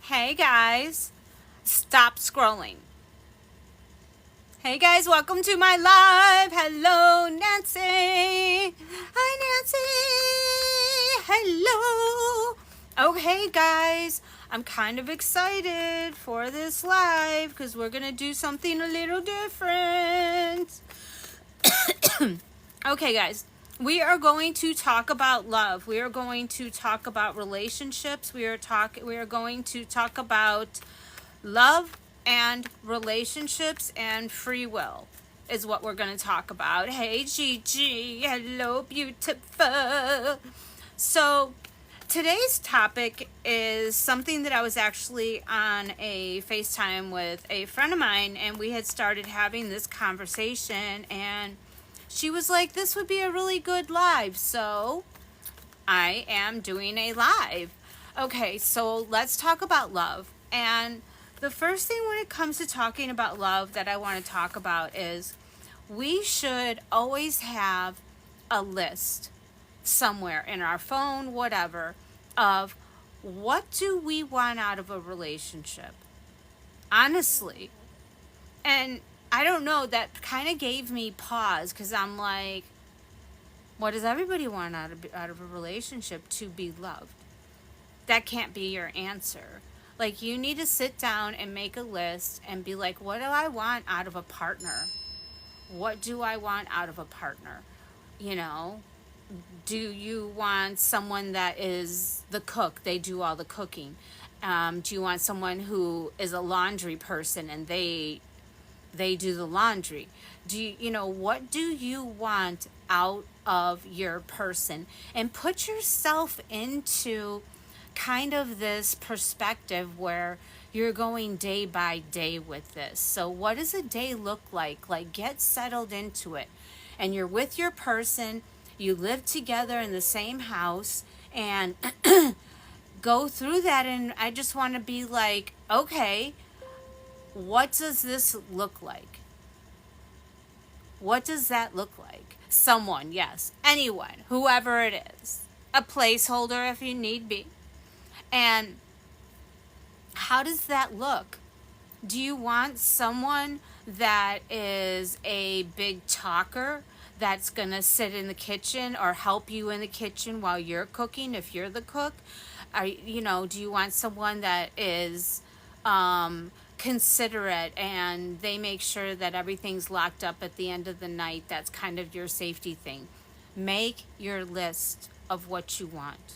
Hey guys, stop scrolling. Hey guys, welcome to my live. Hello, Nancy. Hi, Nancy. Hello. Okay, guys, I'm kind of excited for this live because we're going to do something a little different. Okay, guys, we are going to talk about love. We are going to talk about relationships. We are going to talk about love and relationships and free will is what we're going to talk about. Hey, Gigi. Hello, beautiful. So, today's topic is something that I was actually on a FaceTime with a friend of mine, and we had started having this conversation, and she was like, this would be a really good live. So, I am doing a live. Okay, so let's talk about love. And the first thing when it comes to talking about love that I want to talk about is we should always have a list somewhere in our phone, whatever, of what do we want out of a relationship. Honestly. And I don't know, that kind of gave me pause because I'm like, what does everybody want out of a relationship? To be loved. That can't be your answer. Like, you need to sit down and make a list and be like, what do I want out of a partner? What do I want out of a partner? You know, do you want someone that is the cook? They do all the cooking. Do you want someone who is a laundry person and they do the laundry? What do you want out of your person? And put yourself into kind of this perspective where you're going day by day with this. So what does a day look like? Like, get settled into it. And you're with your person, you live together in the same house, and go through that. And I just want to be like, okay, what does this look like? What does that look like? Someone, yes, anyone, whoever it is. A placeholder if you need be. And how does that look? Do you want someone that is a big talker that's going to sit in the kitchen or help you in the kitchen while you're cooking if you're the cook? Do you want someone that is considerate and they make sure that everything's locked up at the end of the night? That's kind of your safety thing. Make your list of what you want.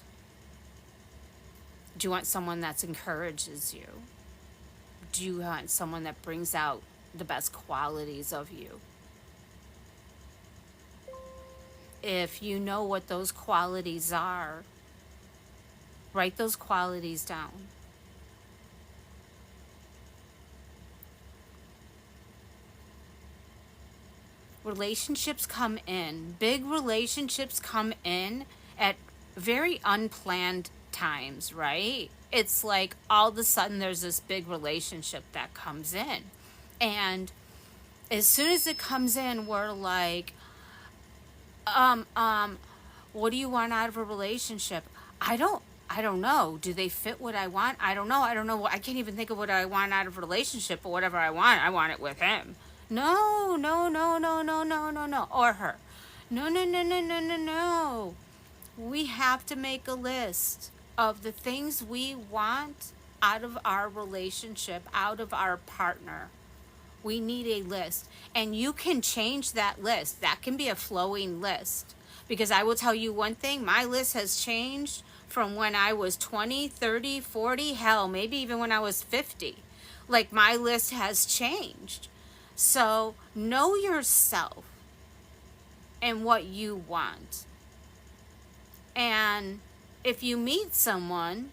Do you want someone that encourages you? Do you want someone that brings out the best qualities of you? If you know what those qualities are, write those qualities down. Relationships come in. Big relationships come in at very unplanned times, right? It's like all of a sudden there's this big relationship that comes in. And as soon as it comes in, we're like, what do you want out of a relationship? I don't know. Do they fit what I want? I don't know. I can't even think of what I want out of a relationship, but whatever I want it with him. No, no, no, no, no, no, no, no. Or her. No, no, no, no, no, no, no. We have to make a list of the things we want out of our relationship, out of our partner. We need a list. And you can change that list. That can be a flowing list. Because I will tell you one thing, my list has changed from when I was 20, 30, 40, hell, maybe even when I was 50. Like, my list has changed. So, know yourself and what you want. And if you meet someone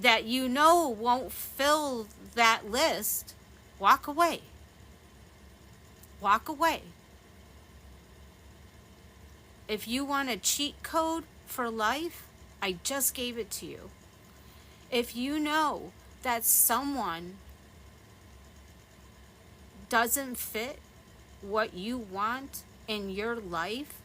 that you know won't fill that list, walk away. Walk away. If you want a cheat code for life, I just gave it to you. If you know that someone doesn't fit what you want in your life,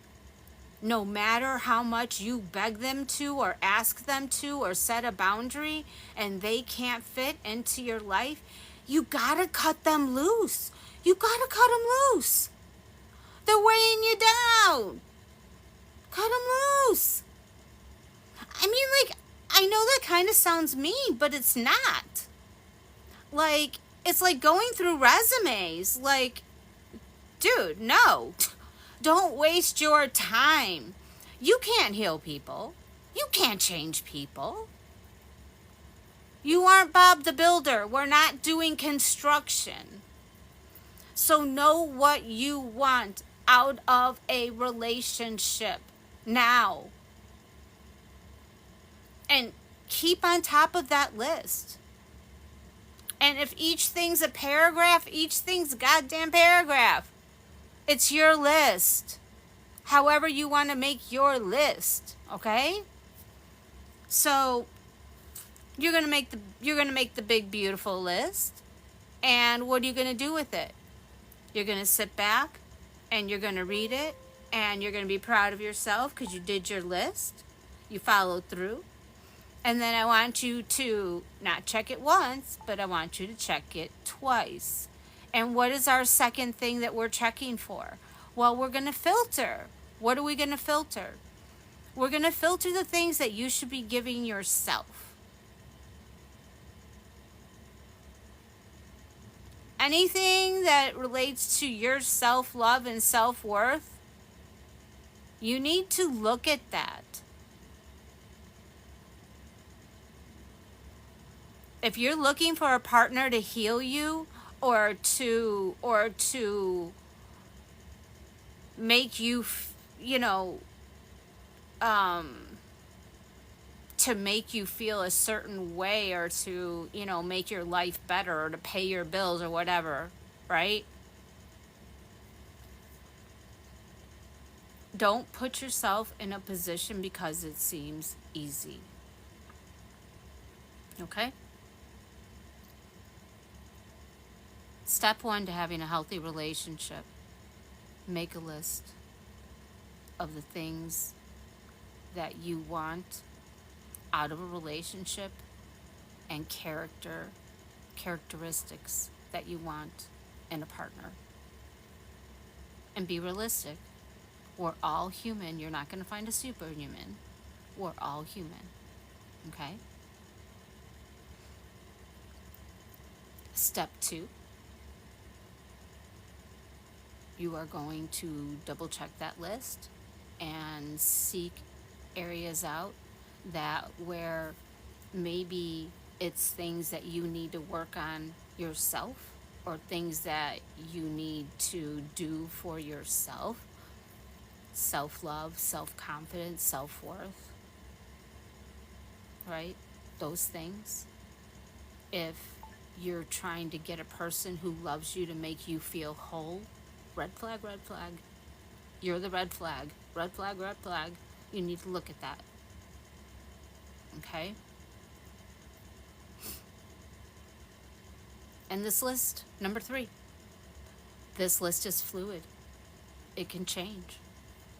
no matter how much you beg them to or ask them to or set a boundary and they can't fit into your life, you gotta cut them loose. You gotta cut them loose. They're weighing you down. Cut them loose. I mean, like, I know that kind of sounds mean, but it's not. Like, it's like going through resumes. Like, dude, no. Don't waste your time. You can't heal people. You can't change people. You aren't Bob the Builder. We're not doing construction. So know what you want out of a relationship now. And keep on top of that list. And if each thing's a paragraph, each thing's a goddamn paragraph. It's your list. However you want to make your list, okay? So you're going to make the big beautiful list. And what are you going to do with it? You're going to sit back and you're going to read it and you're going to be proud of yourself because you did your list. You followed through. And then I want you to not check it once, but I want you to check it twice. And what is our second thing that we're checking for? Well, we're going to filter. What are we going to filter? We're going to filter the things that you should be giving yourself. Anything that relates to your self-love and self-worth, you need to look at that. If you're looking for a partner to heal you or to make you, to make you feel a certain way or to, make your life better or to pay your bills or whatever, right? Don't put yourself in a position because it seems easy. Okay? Step 1 to having a healthy relationship. Make a list of the things that you want out of a relationship and characteristics that you want in a partner. And be realistic. We're all human. You're not going to find a superhuman. We're all human. Okay? Step 2. You are going to double check that list and seek areas out that where maybe it's things that you need to work on yourself or things that you need to do for yourself. Self-love, self-confidence, self-worth, right? Those things. If you're trying to get a person who loves you to make you feel whole, red flag, red flag. You're the red flag. Red flag, red flag. You need to look at that. Okay? And this list, number 3. This list is fluid. It can change.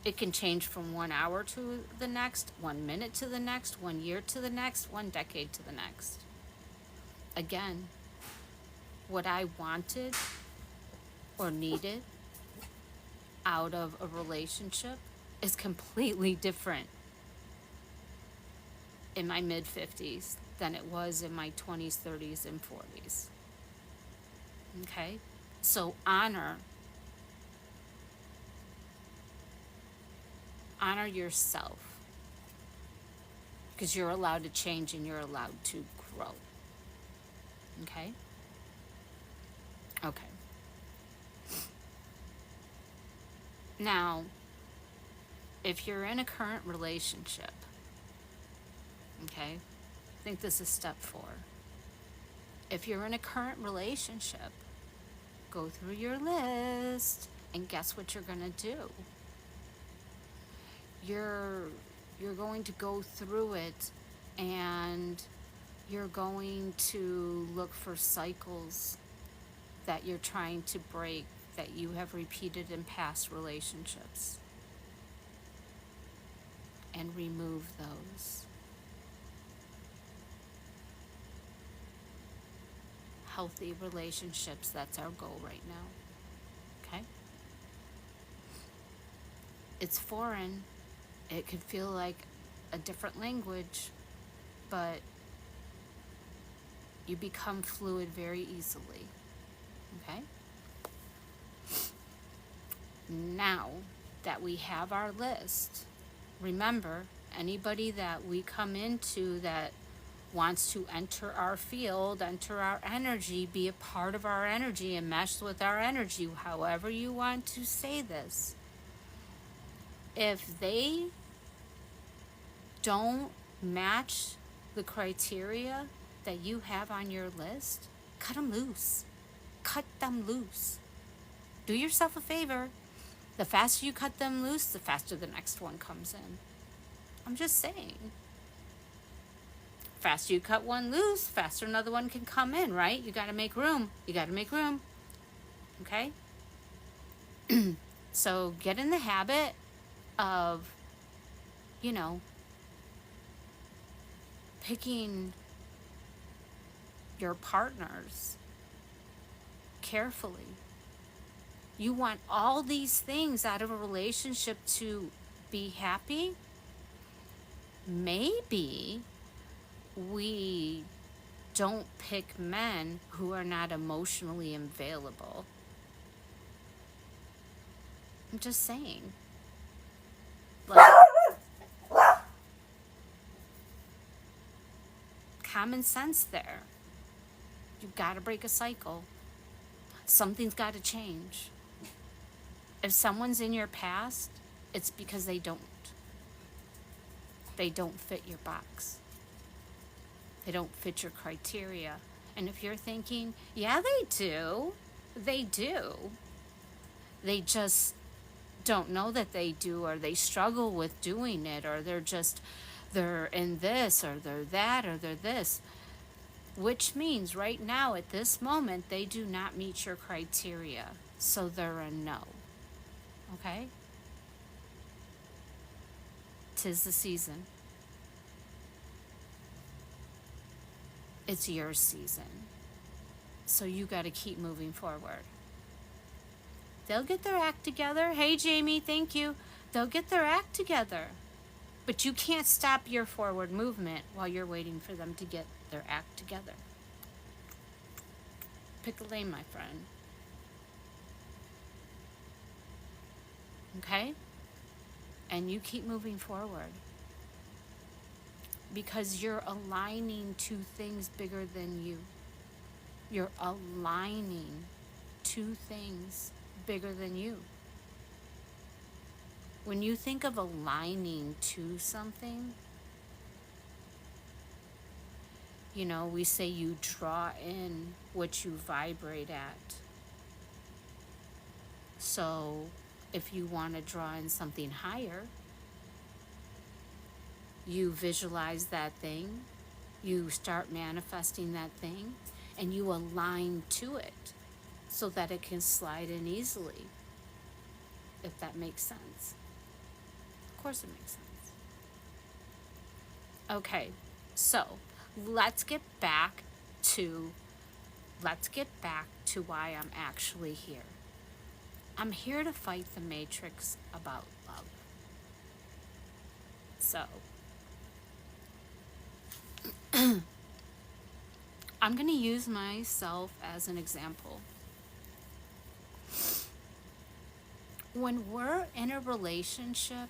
It can change from 1 hour to the next, 1 minute to the next, 1 year to the next, 1 decade to the next. Again, what I wanted or needed out of a relationship is completely different in my mid-50s than it was in my 20s, 30s, and 40s. Okay? So honor yourself because you're allowed to change and you're allowed to grow. Okay? Okay. Now, if you're in a current relationship, okay, I think this is step 4. If you're in a current relationship, go through your list and guess what you're going to do? You're going to go through it and you're going to look for cycles that you're trying to break that you have repeated in past relationships. and remove those. Healthy relationships, that's our goal right now. Okay? It's foreign. It could feel like a different language, but you become fluid very easily. Okay? Now that we have our list, remember, anybody that we come into that wants to enter our field, enter our energy, be a part of our energy and mesh with our energy, however you want to say this, if they don't match the criteria that you have on your list, cut them loose. Cut them loose. Do yourself a favor. The faster you cut them loose, the faster the next one comes in. I'm just saying. Faster you cut one loose, faster another one can come in, right? You got to make room. You got to make room. Okay? So get in the habit of, picking your partners carefully. You want all these things out of a relationship to be happy? Maybe we don't pick men who are not emotionally available. I'm just saying. Common sense there. You've got to break a cycle. Something's got to change. If someone's in your past, it's because they don't. They don't fit your box. They don't fit your criteria. And if you're thinking, yeah, they do. They do. They just don't know that they do, or they struggle with doing it, or they're in this, or they're that, or they're this. Which means right now, at this moment, they do not meet your criteria. So they're a no. Okay? 'Tis the season. It's your season. So you got to keep moving forward. They'll get their act together. Hey, Jamie, thank you. They'll get their act together. But you can't stop your forward movement while you're waiting for them to get their act together. Pick a lane, my friend. Okay? And you keep moving forward. Because you're aligning to things bigger than you. You're aligning to things bigger than you. When you think of aligning to something, we say you draw in what you vibrate at. So if you want to draw in something higher, you visualize that thing, you start manifesting that thing, and you align to it so that it can slide in easily, if that makes sense. Of course it makes sense. Okay, so let's get back to why I'm actually here. I'm here to fight the matrix about love. So I'm going to use myself as an example. When we're in a relationship,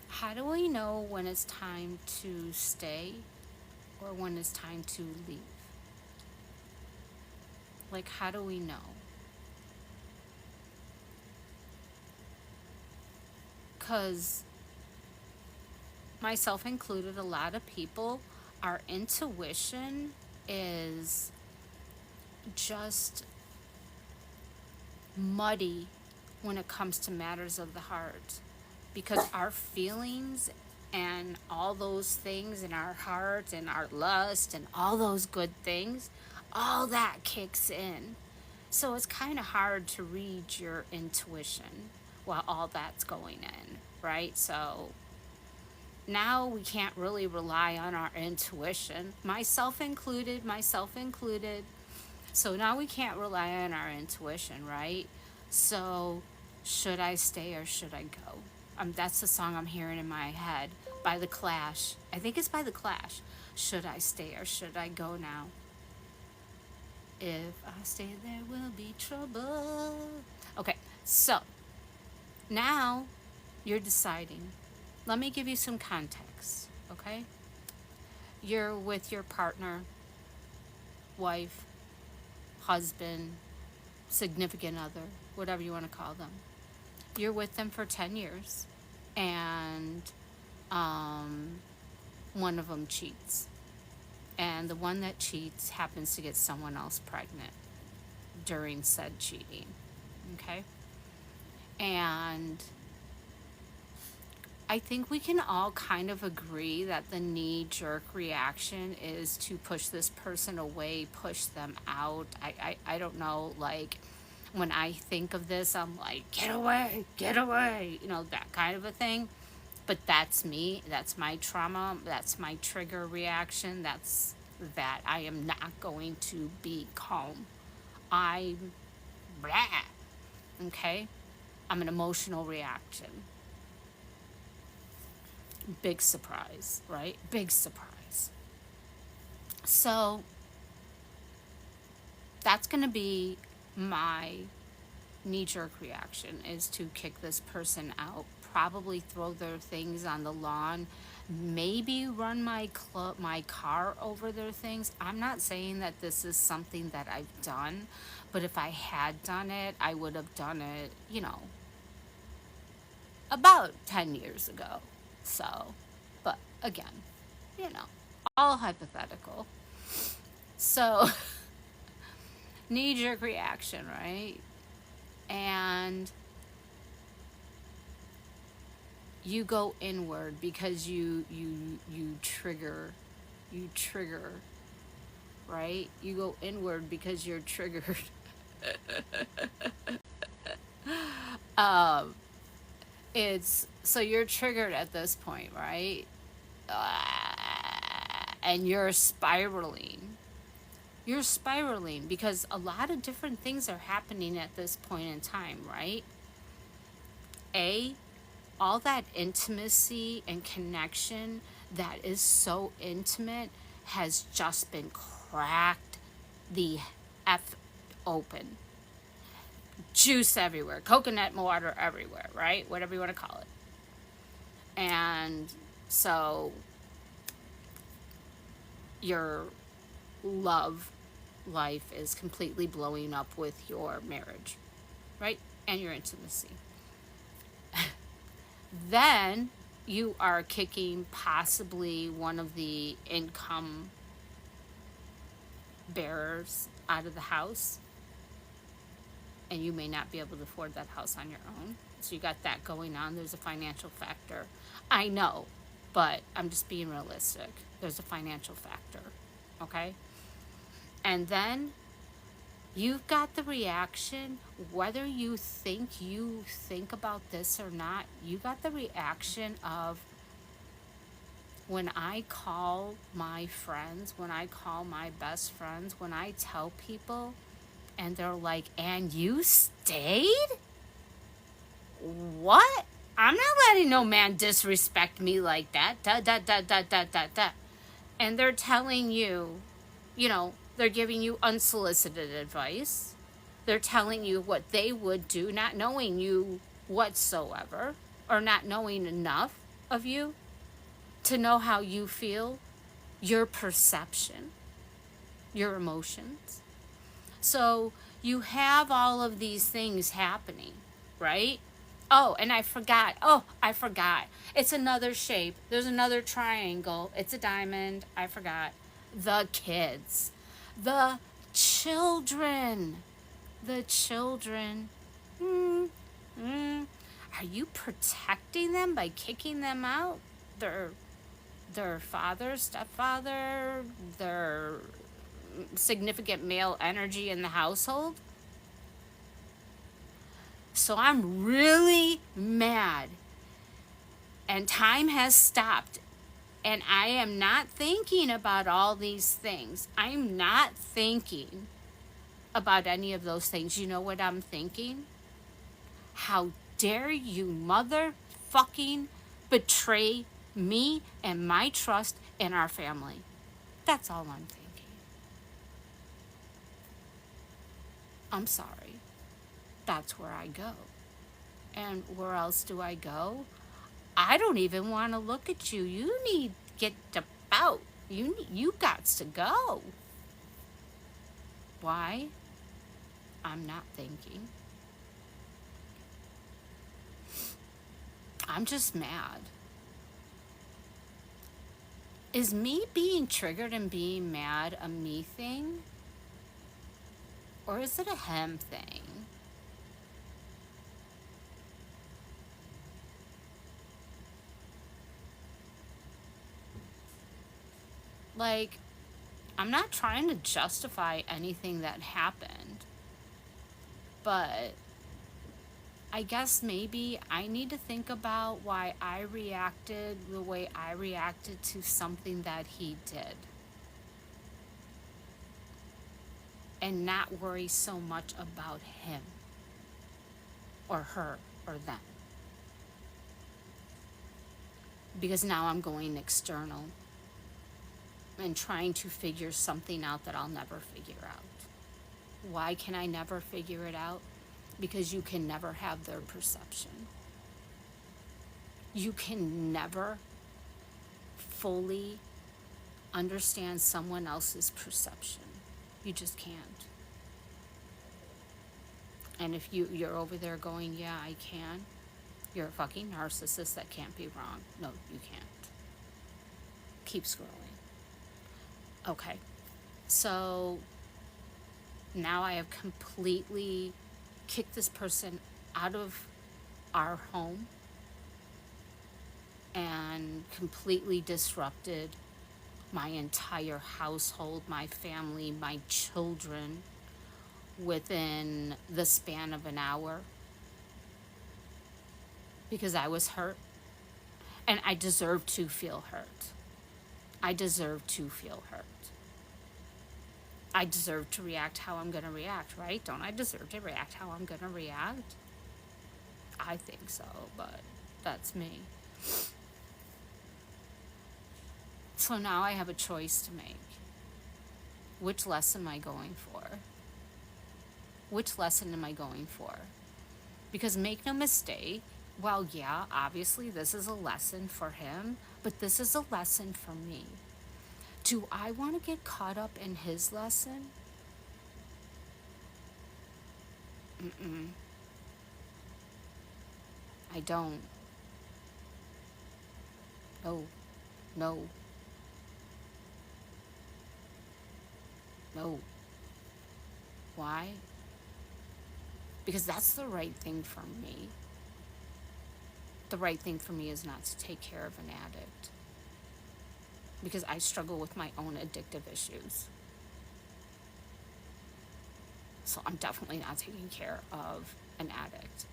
how do we know when it's time to stay or when it's time to leave? Like, how do we know? Because, myself included, a lot of people, our intuition is just muddy when it comes to matters of the heart, because our feelings and all those things in our heart and our lust and all those good things, all that kicks in. So it's kind of hard to read your intuition while all that's going in, right? So now we can't really rely on our intuition, myself included, myself included. So now we can't rely on our intuition, right? So should I stay or should I go? That's the song I'm hearing in my head by The Clash. I think it's by The Clash. Should I stay or should I go now? If I stay, there will be trouble. Okay, so now you're deciding. Let me give you some context, okay? You're with your partner, wife, husband, significant other, whatever you want to call them. You're with them for 10 years, and one of them cheats. And the one that cheats happens to get someone else pregnant during said cheating, okay? And I think we can all kind of agree that the knee-jerk reaction is to push this person away, push them out. I don't know, like, when I think of this, I'm like, get away, you know, that kind of a thing. But that's me. That's my trauma. That's my trigger reaction. That's that. I am not going to be calm. I'm blah. Okay? I'm an emotional reaction. Big surprise, right? Big surprise. So that's going to be my knee-jerk reaction, is to kick this person out, probably throw their things on the lawn, maybe run my car over their things. I'm not saying that this is something that I've done, but if I had done it, I would have done it, you know, about 10 years ago. So, but again, you know, all hypothetical. So, knee-jerk reaction, right? And you go inward because you trigger, right? You go inward because you're triggered. It's so you're triggered at this point, right? And you're spiraling. You're spiraling because a lot of different things are happening at this point in time, right? All that intimacy and connection that is so intimate has just been cracked the F open. Juice everywhere, coconut water everywhere, right? Whatever you want to call it. And so your love life is completely blowing up with your marriage, right? And your intimacy. Then you are kicking possibly one of the income bearers out of the house, and you may not be able to afford that house on your own. So you got that going on. There's a financial factor. I know, but I'm just being realistic. There's a financial factor, okay? And then you've got the reaction, whether you think about this or not, you got the reaction of, when I call my friends, when I call my best friends, when I tell people, and they're like, and you stayed? What? I'm not letting no man disrespect me like that. And they're telling you, you know, they're giving you unsolicited advice. They're telling you what they would do, not knowing you whatsoever, or not knowing enough of you to know how you feel, your perception, your emotions. So you have all of these things happening, right? Oh, and I forgot. It's another shape. There's another triangle. It's a diamond. I forgot. The kids. The children. Are you protecting them by kicking them out? Their father, stepfather, their significant male energy in the household? So I'm really mad. And time has stopped. And I am not thinking about all these things. I'm not thinking about any of those things. You know what I'm thinking? How dare you motherfucking betray me and my trust in our family? That's all I'm thinking. I'm sorry. That's where I go. And where else do I go? I don't even want to look at you. You need to get about. You got to go. Why? I'm not thinking. I'm just mad. Is me being triggered and being mad a me thing? Or is it a him thing? Like, I'm not trying to justify anything that happened, but I guess maybe I need to think about why I reacted the way I reacted to something that he did. And not worry so much about him or her or them. Because now I'm going external and trying to figure something out that I'll never figure out. Why can I never figure it out? Because you can never have their perception. You can never fully understand someone else's perception. You just can't. And if you're over there going, yeah, I can, you're a fucking narcissist. That can't be wrong. No, you can't. Keep scrolling. Okay. So now I have completely kicked this person out of our home and completely disrupted my entire household, my family, my children within the span of an hour because I was hurt and I deserve to feel hurt. I deserve to feel hurt. I deserve to react how I'm going to react, right? Don't I deserve to react how I'm going to react? I think so, but that's me. So now I have a choice to make. Which lesson am I going for? Which lesson am I going for? Because make no mistake, well, yeah, obviously this is a lesson for him, but this is a lesson for me. Do I want to get caught up in his lesson? I don't. No. No. No. Why? Because that's the right thing for me. The right thing for me is not to take care of an addict. Because I struggle with my own addictive issues. So I'm definitely not taking care of an addict.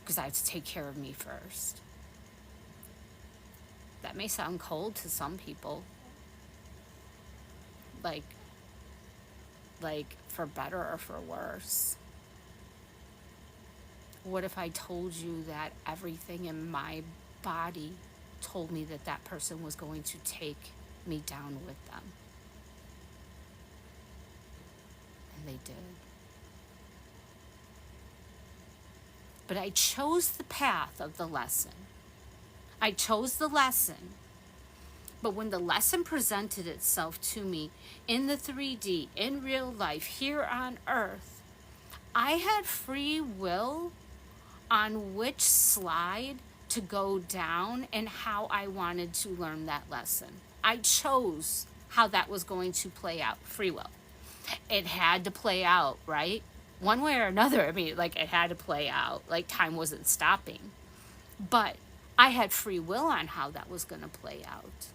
Because I have to take care of me first. That may sound cold to some people. Like for better or for worse. What if I told you that everything in my body told me that that person was going to take me down with them? And they did. But I chose the path of the lesson. I chose the lesson. But when the lesson presented itself to me in the 3D, in real life, here on Earth, I had free will on which slide to go down and how I wanted to learn that lesson. I chose how that was going to play out. Free will. It had to play out, right? One way or another. I mean, like, it had to play out. Like, time wasn't stopping. But I had free will on how that was going to play out.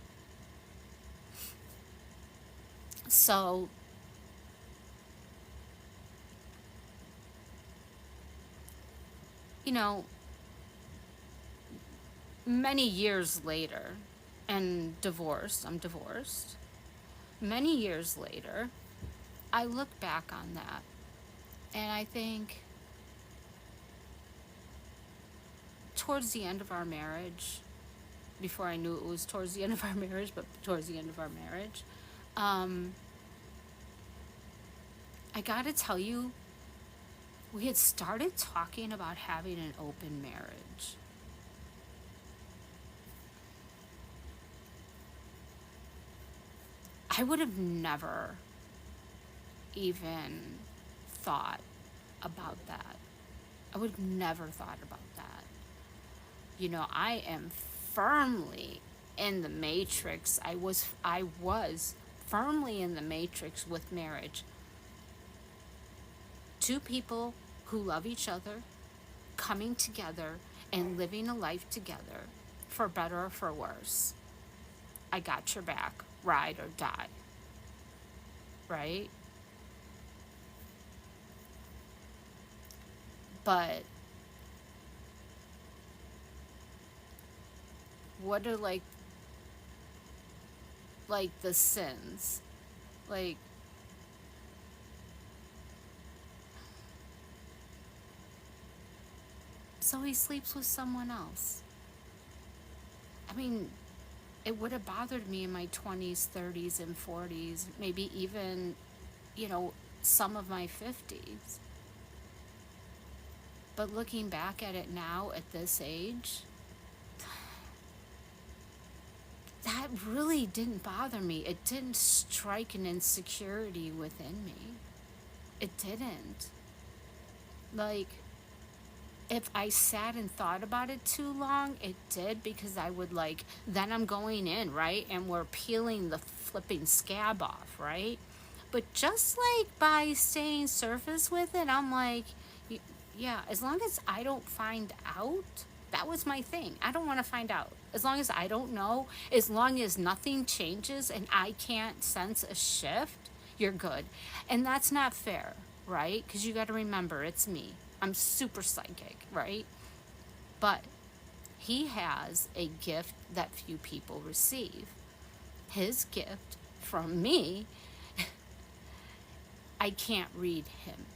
So you know, many years later, and divorced, I'm divorced, many years later, I look back on that and I think towards the end of our marriage, before I knew it was towards the end of our marriage, but towards the end of our marriage, um, I gotta tell you, we had started talking about having an open marriage. I would have never even thought about that. I would have never thought about that. You know, I am firmly in the matrix. I was firmly in the matrix with marriage. Two people who love each other, coming together and living a life together, for better or for worse. I got your back, ride or die. Right? But what are like the sins? Like, so he sleeps with someone else. I mean, it would have bothered me in my 20s, 30s, and 40s, maybe even, you know, some of my 50s. But looking back at it now at this age, that really didn't bother me. It didn't strike an insecurity within me. It didn't. Like, if I sat and thought about it too long, it did, because I would then I'm going in, right? And we're peeling the flipping scab off, right? But just by staying surface with it, I'm like, yeah, as long as I don't find out, that was my thing. I don't want to find out. As long as I don't know, as long as nothing changes and I can't sense a shift, you're good. And that's not fair, right? Because you got to remember, it's me. I'm super psychic, right? But he has a gift that few people receive. His gift from me, I can't read him.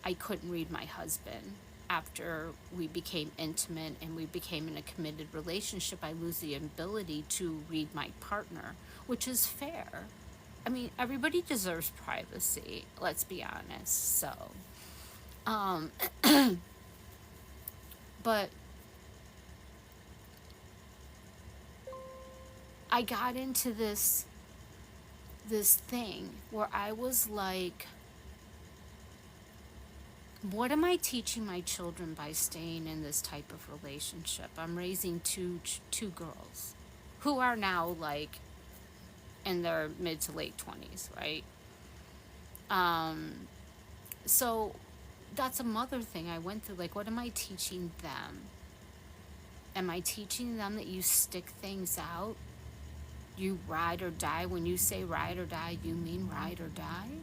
I couldn't read my husband. After we became intimate and we became in a committed relationship, I lose the ability to read my partner, which is fair. I mean, everybody deserves privacy, let's be honest. So, but I got into this thing where I was like, what am I teaching my children by staying in this type of relationship? I'm raising two girls who are now in their mid to late 20s, right? So that's a mother thing I went through. Like, what am I teaching them? Am I teaching them that you stick things out? You ride or die. When you say ride or die, you mean ride or die?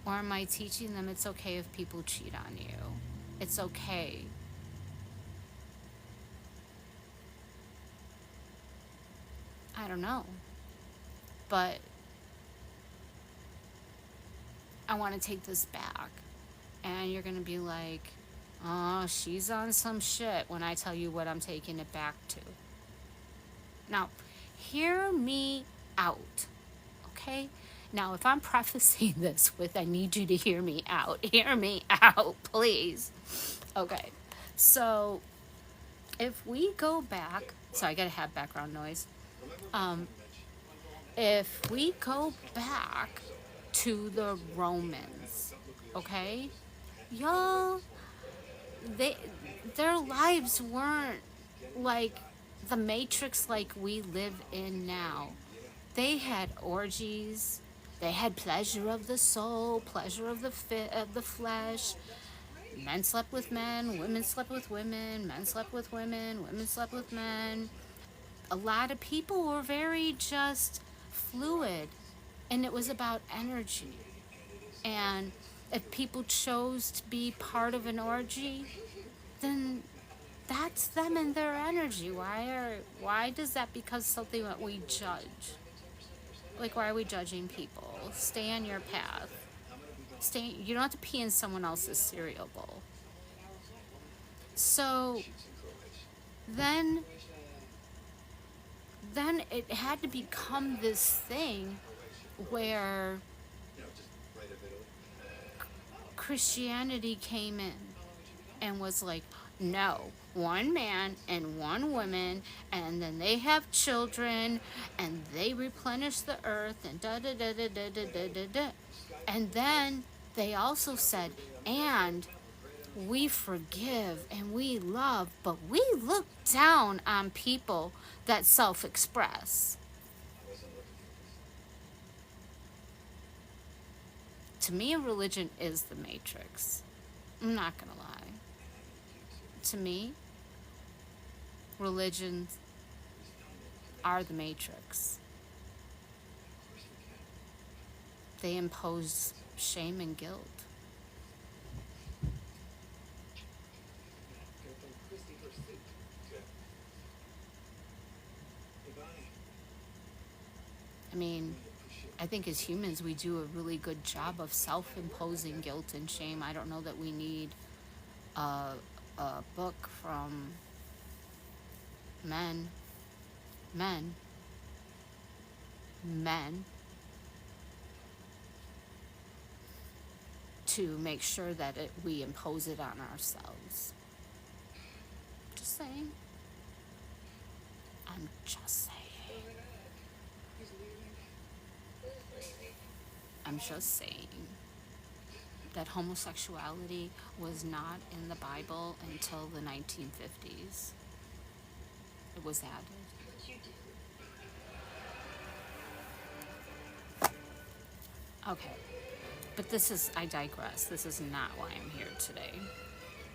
Or am I teaching them it's okay if people cheat on you? It's okay. I don't know. But I want to take this back. And you're going to be like, oh, she's on some shit when I tell you what I'm taking it back to. Now, hear me out, okay? Now, if I'm prefacing this with, I need you to hear me out. Hear me out, please. Okay, so if we go back, sorry, I gotta have background noise. If we go back to the Romans, okay, y'all, their lives weren't like the matrix like we live in now. They had orgies. They had pleasure of the soul, pleasure of the flesh. Men slept with men, women slept with women, men slept with women, women slept with men. A lot of people were very just fluid, and it was about energy. And If people chose to be part of an orgy, then that's them and their energy. Why does that become something that we judge? Like, why are we judging people? Stay on your path. You don't have to pee in someone else's cereal bowl. So then it had to become this thing where Christianity came in and was like, no, one man and one woman, and then they have children, and they replenish the earth, and da da da da da da da da da. And then they also said, and we forgive and we love, but we look down on people that self-express. To me, religion is the matrix. I'm not gonna lie. To me, religions are the matrix. They impose shame and guilt. I mean, I think as humans we do a really good job of self-imposing guilt and shame. I don't know that we need a book from men to make sure that we impose it on ourselves. Just saying. I'm just saying. I'm just saying that homosexuality was not in the Bible until the 1950s. It was added. Okay, but I digress. This is not why I'm here today.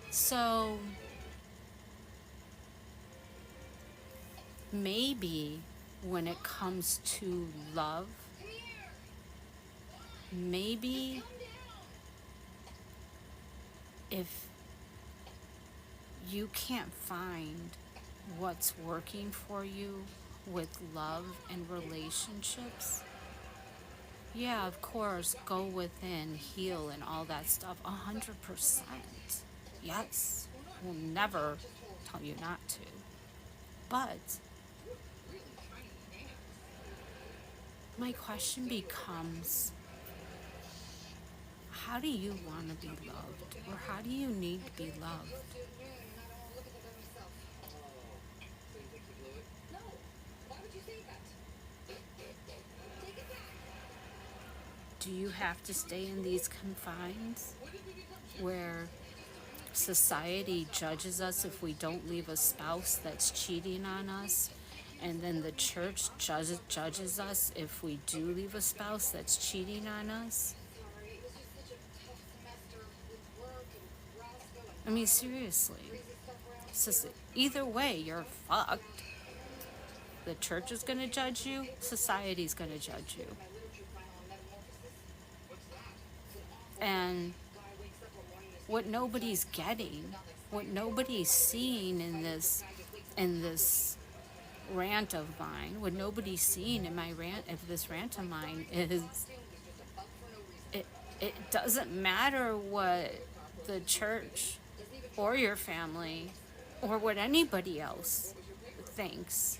So, maybe when it comes to love, maybe if you can't find what's working for you with love and relationships, yeah, of course, go within, heal and all that stuff, 100%. Yes, we'll never tell you not to. But my question becomes, how do you want to be loved? Or how do you need to be loved? Do you have to stay in these confines where society judges us if we don't leave a spouse that's cheating on us, and then the church judges us if we do leave a spouse that's cheating on us? I mean, seriously. Either way, you're fucked. The church is going to judge you. Society's going to judge you. And what nobody's getting, what nobody's seeing in this rant of mine, what nobody's seeing in this rant of mine is it doesn't matter what the church or your family or what anybody else thinks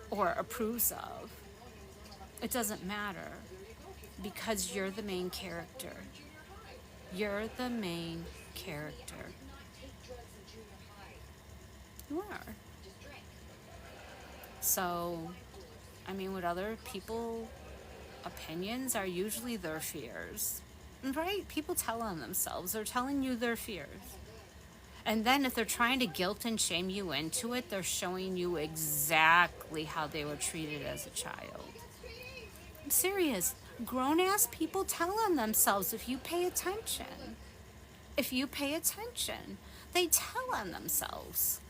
or approves of. It doesn't matter, because you're the main character. You're the main character. You are. So, I mean, what other people opinions are usually their fears, right? People tell on themselves. They're telling you their fears. And then if they're trying to guilt and shame you into it, they're showing you exactly how they were treated as a child. I'm serious. Grown-ass people tell on themselves if you pay attention. If you pay attention, they tell on themselves.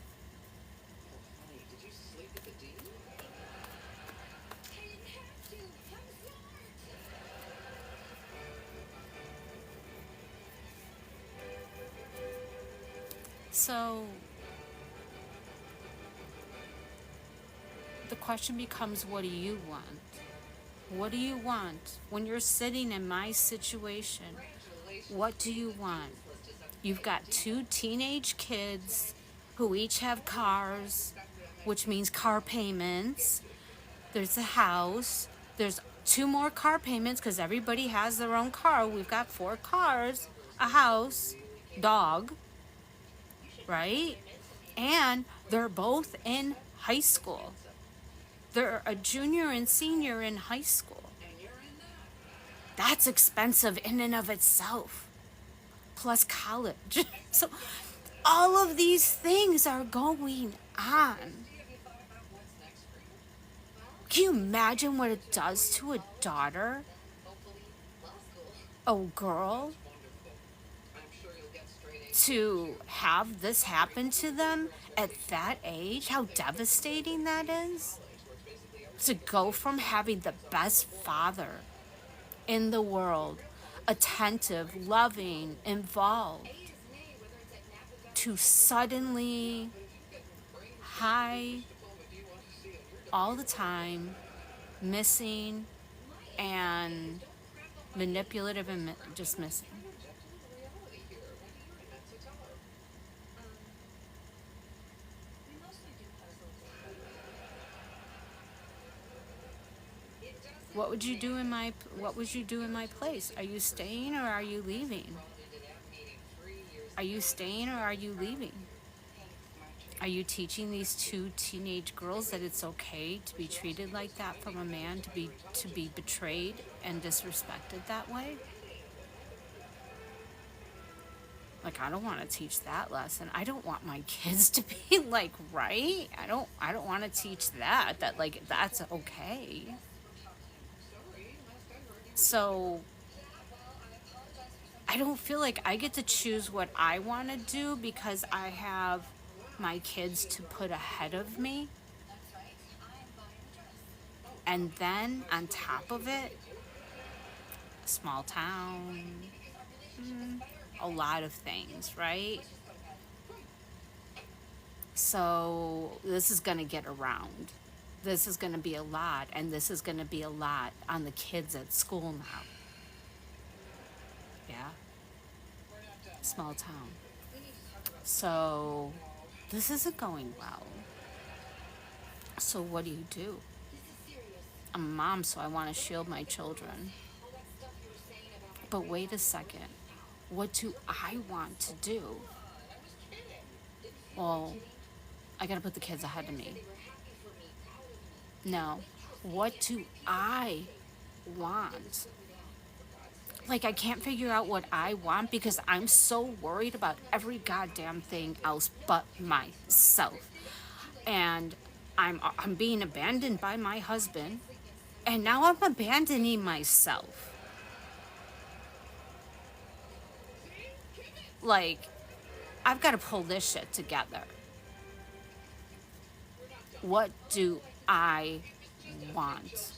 So the question becomes, what do you want? What do you want when you're sitting in my situation? What do you want? You've got 2 teenage kids who each have cars, which means car payments. There's a house. There's 2 more car payments because everybody has their own car. We've got 4 cars, a house, dog, right? And they're both in high school. They're a junior and senior in high school. That's expensive in and of itself. Plus college. So all of these things are going on. Can you imagine what it does to a daughter? A girl? To have this happen to them at that age? How devastating that is? To go from having the best father in the world, attentive, loving, involved, to suddenly high all the time, missing, and manipulative and just missing. What would you do in my place? Are you staying or are you leaving? Are you staying or are you leaving? Are you teaching these 2 teenage girls that it's okay to be treated like that from a man, to be betrayed and disrespected that way? Like, I don't want to teach that lesson. I don't want my kids to be like, right? I don't want to teach that like that's okay. So I don't feel like I get to choose what I want to do because I have my kids to put ahead of me. And then on top of it, small town, a lot of things, right? So this is going to get around. This is going to be a lot, and this is going to be a lot on the kids at school now. Yeah. Small town. So this isn't going well. So what do? I'm a mom, so I want to shield my children. But wait a second. What do I want to do? Well, I gotta put the kids ahead of me. No. What do I want? Like, I can't figure out what I want because I'm so worried about every goddamn thing else but myself. And I'm being abandoned by my husband, and now I'm abandoning myself. Like, I've got to pull this shit together. What do I want?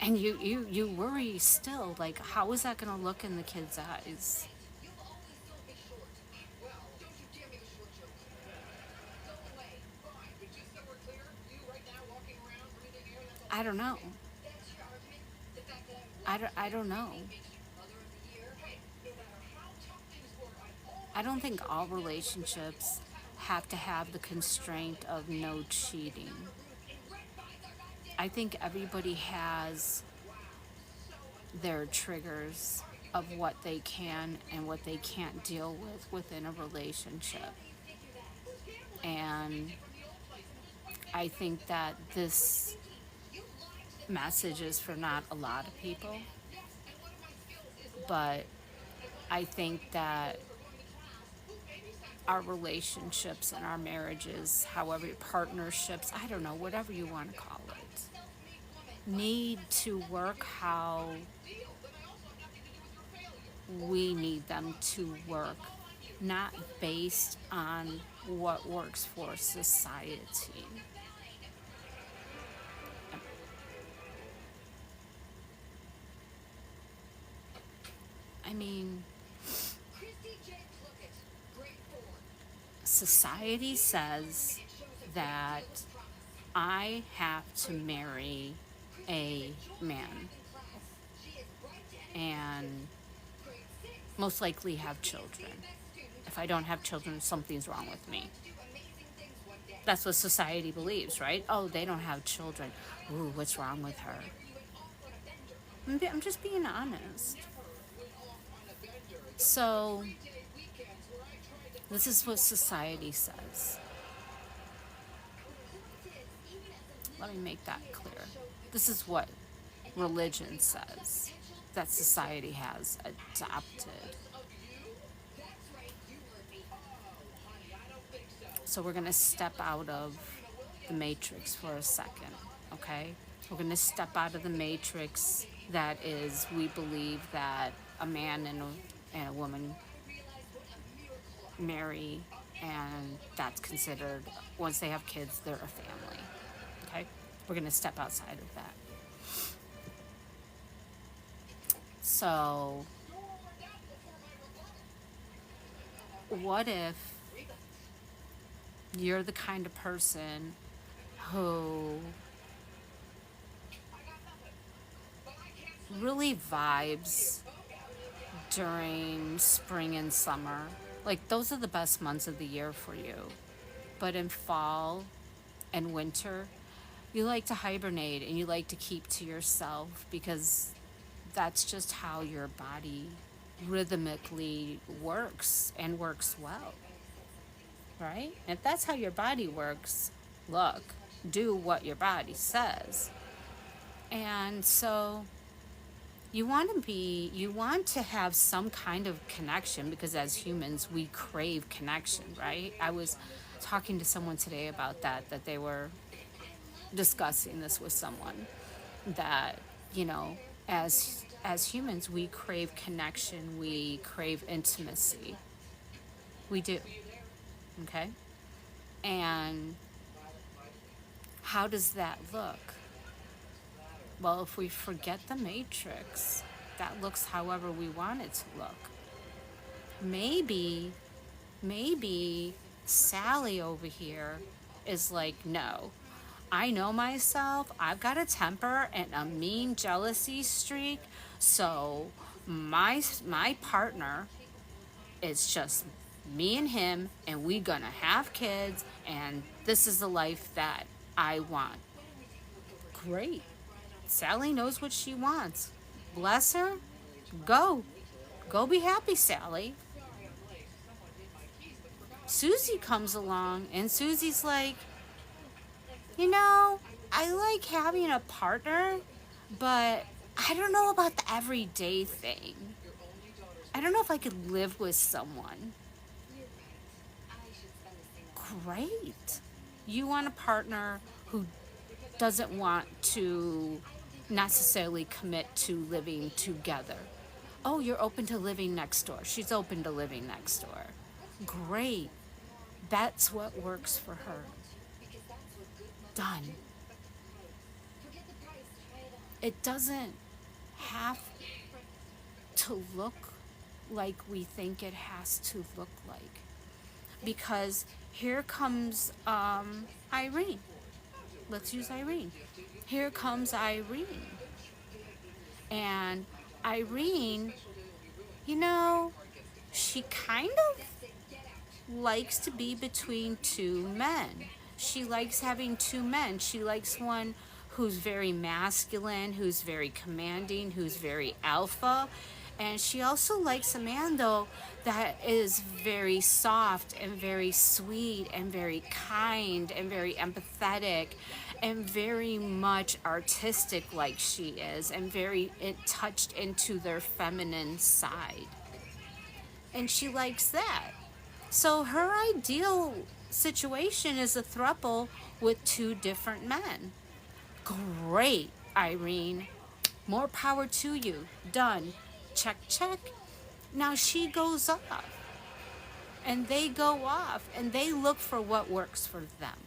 And you worry still, like, how is that going to look in the kids' eyes? I don't know. I don't know. I don't think all relationships have to have the constraint of no cheating. I think everybody has their triggers of what they can and what they can't deal with within a relationship. And I think that this message is for not a lot of people, but I think that our relationships and our marriages, however, partnerships, I don't know, whatever you want to call it, need to work how we need them to work, not based on what works for society. I mean, society says that I have to marry a man and most likely have children. If I don't have children, something's wrong with me. That's what society believes, right? Oh, they don't have children. Ooh, what's wrong with her? I'm just being honest. So, this is what society says. Let me make that clear. This is what religion says that society has adopted. So we're going to step out of the matrix for a second, okay? We're going to step out of the matrix that is, we believe that a man and a woman marry, and that's considered, once they have kids, they're a family, okay? We're going to step outside of that. So, what if you're the kind of person who really vibes during spring and summer? Like, those are the best months of the year for you. But in fall and winter, you like to hibernate and you like to keep to yourself because that's just how your body rhythmically works and works well. Right? If that's how your body works, look, do what your body says. And so you want to have some kind of connection, because as humans, we crave connection, right? I was talking to someone today about that they were discussing this with someone, that, as humans, we crave connection, we crave intimacy. We do. Okay? And how does that look? Well, if we forget the matrix, that looks however we want it to look. Maybe Sally over here is like, no, I know myself, I've got a temper and a mean jealousy streak, so my partner is just me and him, and we gonna have kids, and this is the life that I want. Great. Sally knows what she wants. Bless her. Go be happy, Sally. Susie comes along, and Susie's like, I like having a partner, but I don't know about the everyday thing. I don't know if I could live with someone. Great. You want a partner who doesn't want to necessarily commit to living together. Oh, you're open to living next door. She's open to living next door. Great. That's what works for her. Done. It doesn't have to look like we think it has to look like. Because here comes Eirene. Let's use Eirene. Here comes Eirene. And Eirene, she kind of likes to be between two men. She likes having two men. She likes one who's very masculine, who's very commanding, who's very alpha. And she also likes a man, though, that is very soft and very sweet and very kind and very empathetic and very much artistic like she is, and very touched into their feminine side. And she likes that. So her ideal situation is a throuple with two different men. Great, Eirene. More power to you. Done. Check, check. Now she goes off, and they go off, and they look for what works for them.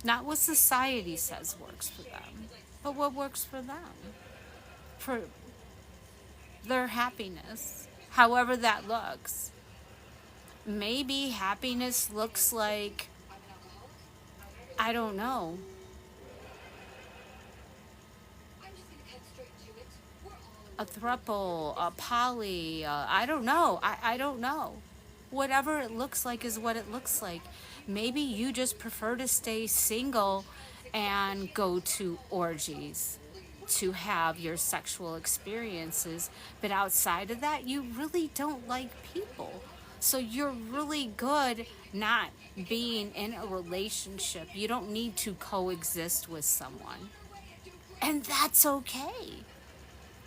Not what society says works for them, but what works for them. their happiness, however that looks. Maybe happiness looks like, I don't know, a throuple, a poly, I don't know. I don't know. Whatever it looks like is what it looks like. Maybe you just prefer to stay single and go to orgies to have your sexual experiences, but outside of that, you really don't like people. So you're really good not being in a relationship. You don't need to coexist with someone. And that's okay.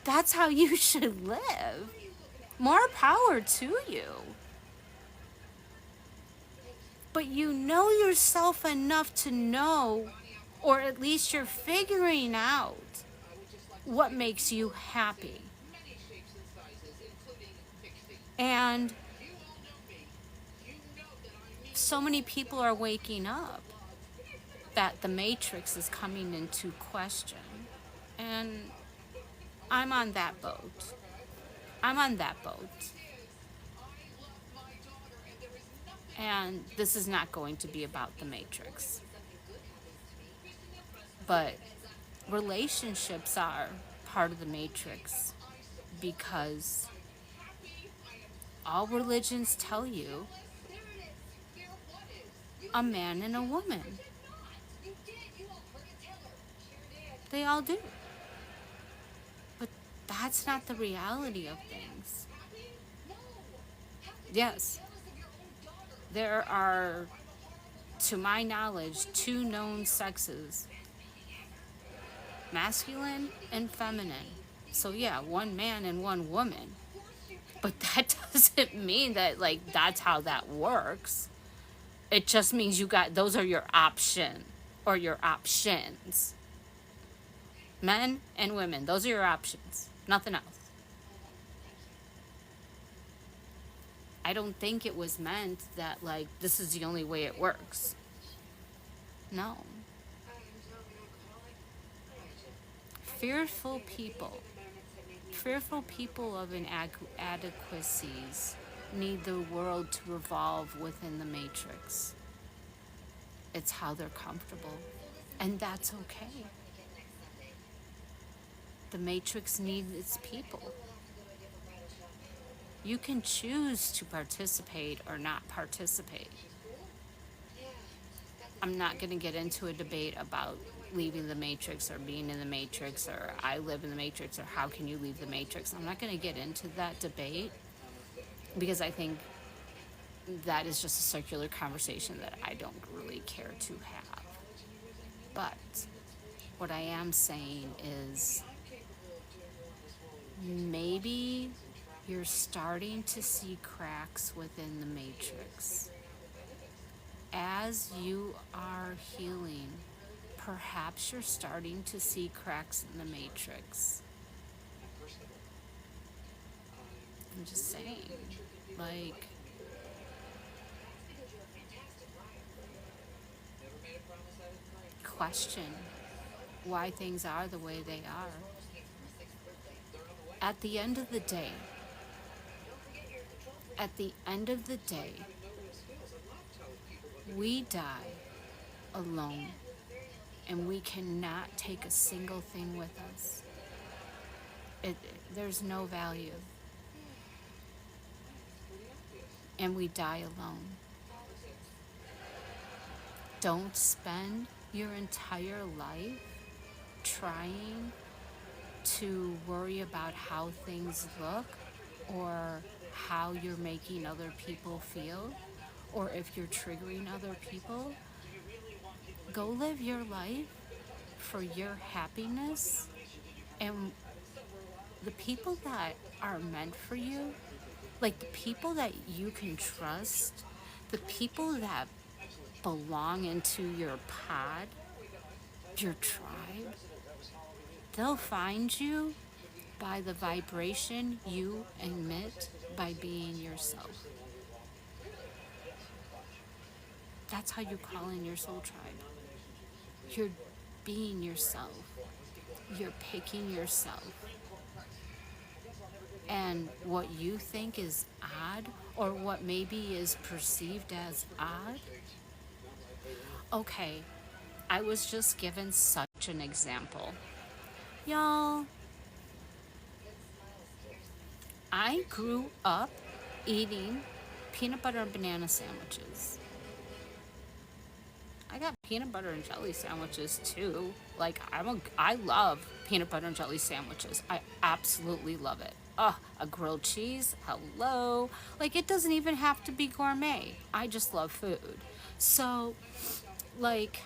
That's how you should live. More power to you. But you know yourself enough to know, or at least you're figuring out what makes you happy. And so many people are waking up that the matrix is coming into question. And I'm on that boat. I'm on that boat. And this is not going to be about the matrix. But relationships are part of the matrix because all religions tell you a man and a woman. They all do. But that's not the reality of things. Yes, there are, to my knowledge, two known sexes, masculine and feminine. So yeah, one man and one woman. But that doesn't mean that, like, that's how that works. It just means you got, those are your option or your options. Men and women, those are your options. Nothing else. I don't think it was meant that, like, this is the only way it works. No. Fearful people of inadequacies need the world to revolve within the matrix. It's how they're comfortable, and that's okay. The matrix needs its people. You can choose to participate or not participate. I'm not going to get into a debate about leaving the matrix or being in the matrix or I live in the matrix or how can you leave the matrix. I'm not going to get into that debate because I think that is just a circular conversation that I don't really care to have. But what I am saying is maybe you're starting to see cracks within the matrix. As you are healing, perhaps you're starting to see cracks in the matrix. I'm just saying, like, question why things are the way they are. At the end of the day, we die alone, and we cannot take a single thing with us. There's no value. And we die alone. Don't spend your entire life trying to worry about how things look or how you're making other people feel or if you're triggering other people. Go live your life for your happiness, and the people that are meant for you, like the people that you can trust, the people that belong into your pod, your tribe, they'll find you by the vibration you emit by being yourself. That's how you call in your soul tribe. You're being yourself. You're picking yourself. And what you think is odd, or what maybe is perceived as odd. Okay, I was just given such an example. Y'all, I grew up eating peanut butter and banana sandwiches. I got peanut butter and jelly sandwiches too. Like I love peanut butter and jelly sandwiches. I absolutely love it. A grilled cheese, hello. Like it doesn't even have to be gourmet. I just love food. So, like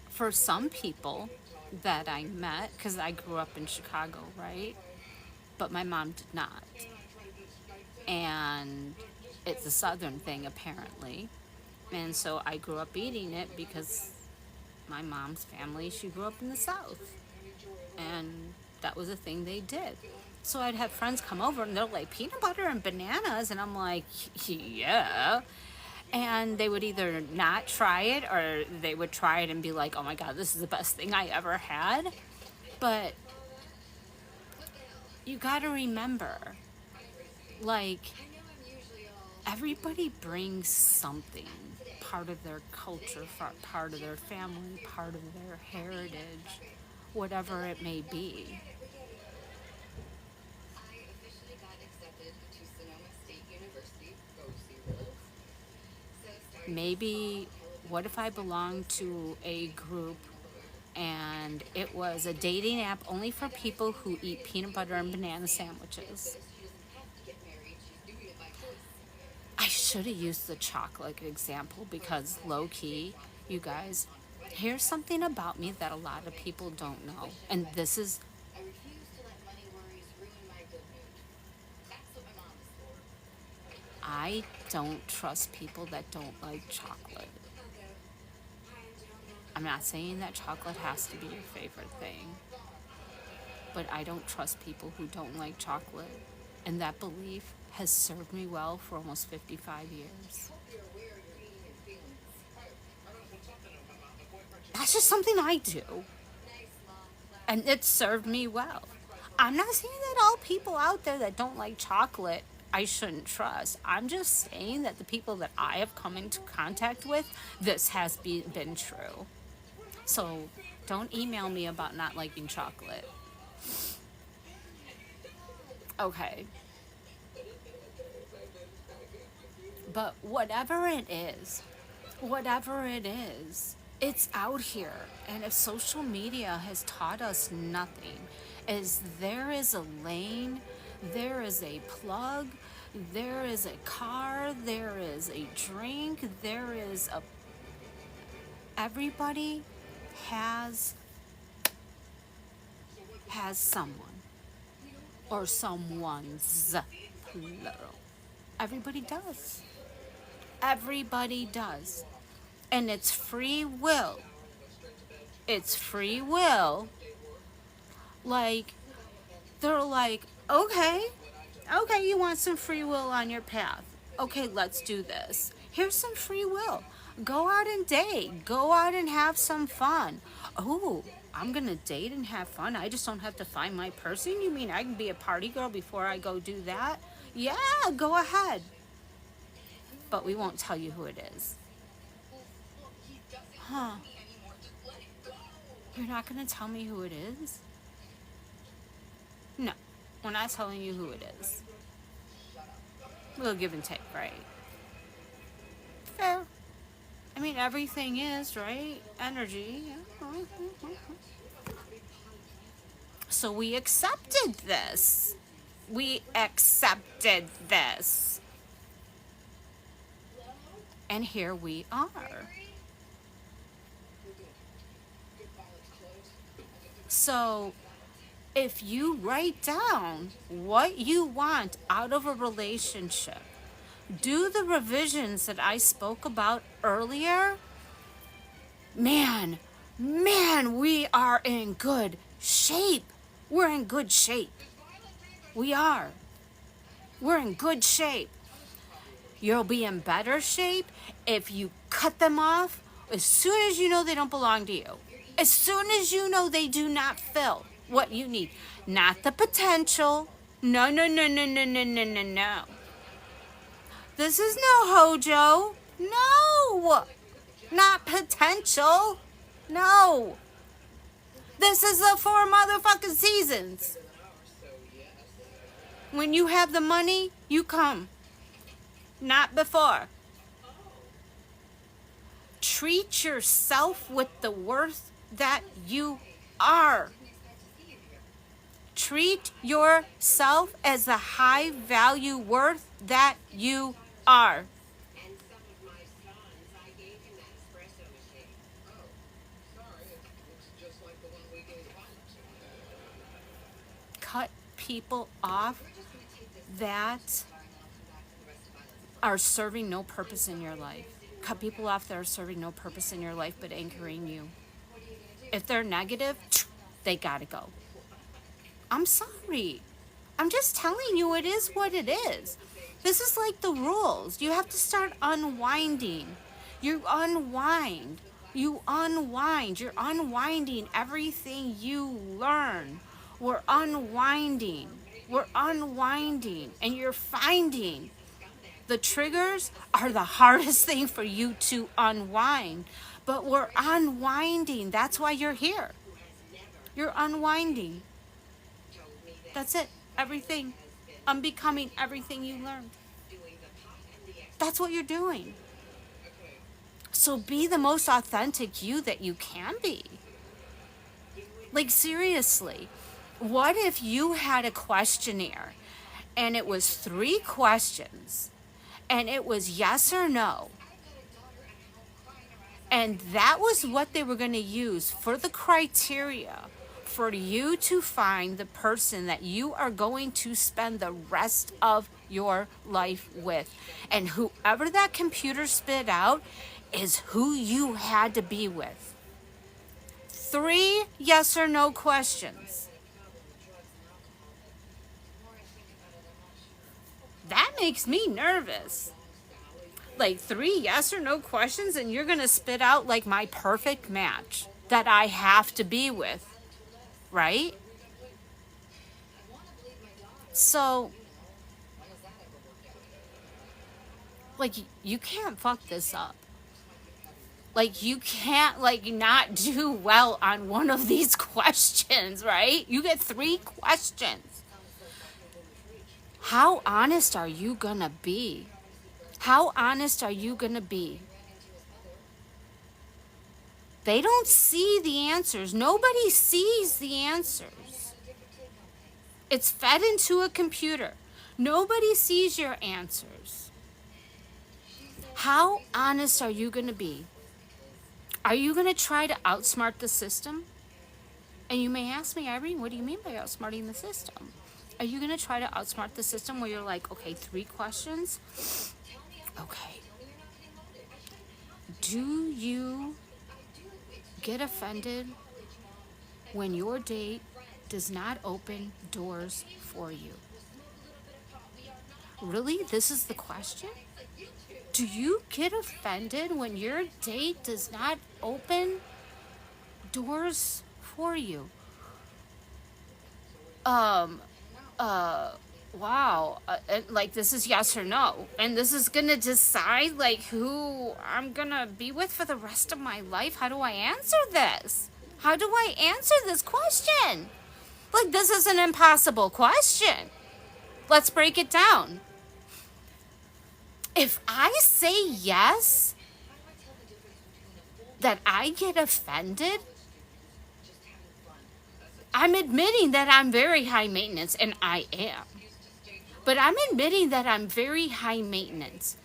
for some people that I met, because I grew up in Chicago, right? But my mom did not. And it's a southern thing apparently. And so I grew up eating it because my mom's family, she grew up in the South. And that was a thing they did. So I'd have friends come over and they're like, peanut butter and bananas. And I'm like, yeah. And they would either not try it or they would try it and be like, oh my God, this is the best thing I ever had. But you got to remember, like, everybody brings something, part of their culture, part of their family, part of their heritage, whatever it may be. Maybe, what if I belonged to a group and it was a dating app only for people who eat peanut butter and banana sandwiches? I should have used the chocolate example because low-key, you guys, here's something about me that a lot of people don't know. And this is, I don't trust people that don't like chocolate. I'm not saying that chocolate has to be your favorite thing, but I don't trust people who don't like chocolate. And that belief has served me well for almost 55 years. That's just something I do. And it served me well. I'm not saying that all people out there that don't like chocolate I shouldn't trust. I'm just saying that the people that I have come into contact with, this has been true. So don't email me about not liking chocolate. Okay. But whatever it is, it's out here. And if social media has taught us nothing, is there is a lane, there is a plug, there is a car, there is a drink, there is a... Everybody has someone. Or someone's, plural. Everybody does. Everybody does. And it's free will. It's free will. Like, they're like, okay, you want some free will on your path. Okay, let's do this. Here's some free will. Go out and date. Go out and have some fun. Oh, I'm gonna date and have fun. I just don't have to find my person? You mean I can be a party girl before I go do that? Yeah, go ahead. But we won't tell you who it is. Huh. You're not gonna tell me who it is? No, we're not telling you who it is. We'll give and take, right? Fair. I mean, everything is, right? Energy. So we accepted this. We accepted this. And here we are. So if you write down what you want out of a relationship, do the revisions that I spoke about earlier, man, we are in good shape. We're in good shape. We are. We're in good shape. You'll be in better shape if you cut them off as soon as you know they don't belong to you. As soon as you know they do not fill. what you need. Not the potential. No, no, no, no, no, no, no, no, no. This is no Hojo. No. Not potential. No. This is the 4 motherfucking seasons. When you have the money, you come. Not before. Treat yourself with the worth that you are. Treat yourself as the high value worth that you are. Cut people off that are serving no purpose in your life. Cut people off that are serving no purpose in your life but anchoring you. If they're negative, they gotta go. I'm sorry. I'm just telling you it is what it is. This is like the rules. You have to start unwinding. You unwind. You unwind. You're unwinding everything you learn. We're unwinding. We're unwinding. And you're finding the triggers are the hardest thing for you to unwind. But we're unwinding. That's why you're here. You're unwinding. That's it. Everything. Unbecoming everything you learned. That's what you're doing. So be the most authentic you that you can be. Like, seriously. What if you had a questionnaire and it was 3 questions and it was yes or no? And that was what they were going to use for the criteria for you to find the person that you are going to spend the rest of your life with. And whoever that computer spit out is who you had to be with. 3 yes or no questions. That makes me nervous. Like 3 yes or no questions and you're going to spit out like my perfect match that I have to be with. Right? So, like, you can't fuck this up. Like, you can't, like, not do well on one of these questions, right? You get 3 questions. How honest are you gonna be? How honest are you gonna be? They don't see the answers. Nobody sees the answers. It's fed into a computer. Nobody sees your answers. How honest are you gonna be? Are you gonna try to outsmart the system? And you may ask me, Irene, what do you mean by outsmarting the system? Are you going to try to outsmart the system where you're like, okay, 3 questions? Okay. Do you get offended when your date does not open doors for you? Really? This is the question? Do you get offended when your date does not open doors for you? Wow, like this is yes or no, and this is gonna decide like who I'm gonna be with for the rest of my life. How do I answer this? How do I answer this question? Like, this is an impossible question. Let's break it down. If I say yes, that I get offended, I'm admitting that I'm very high maintenance, and I am. But I'm admitting that I'm very high maintenance.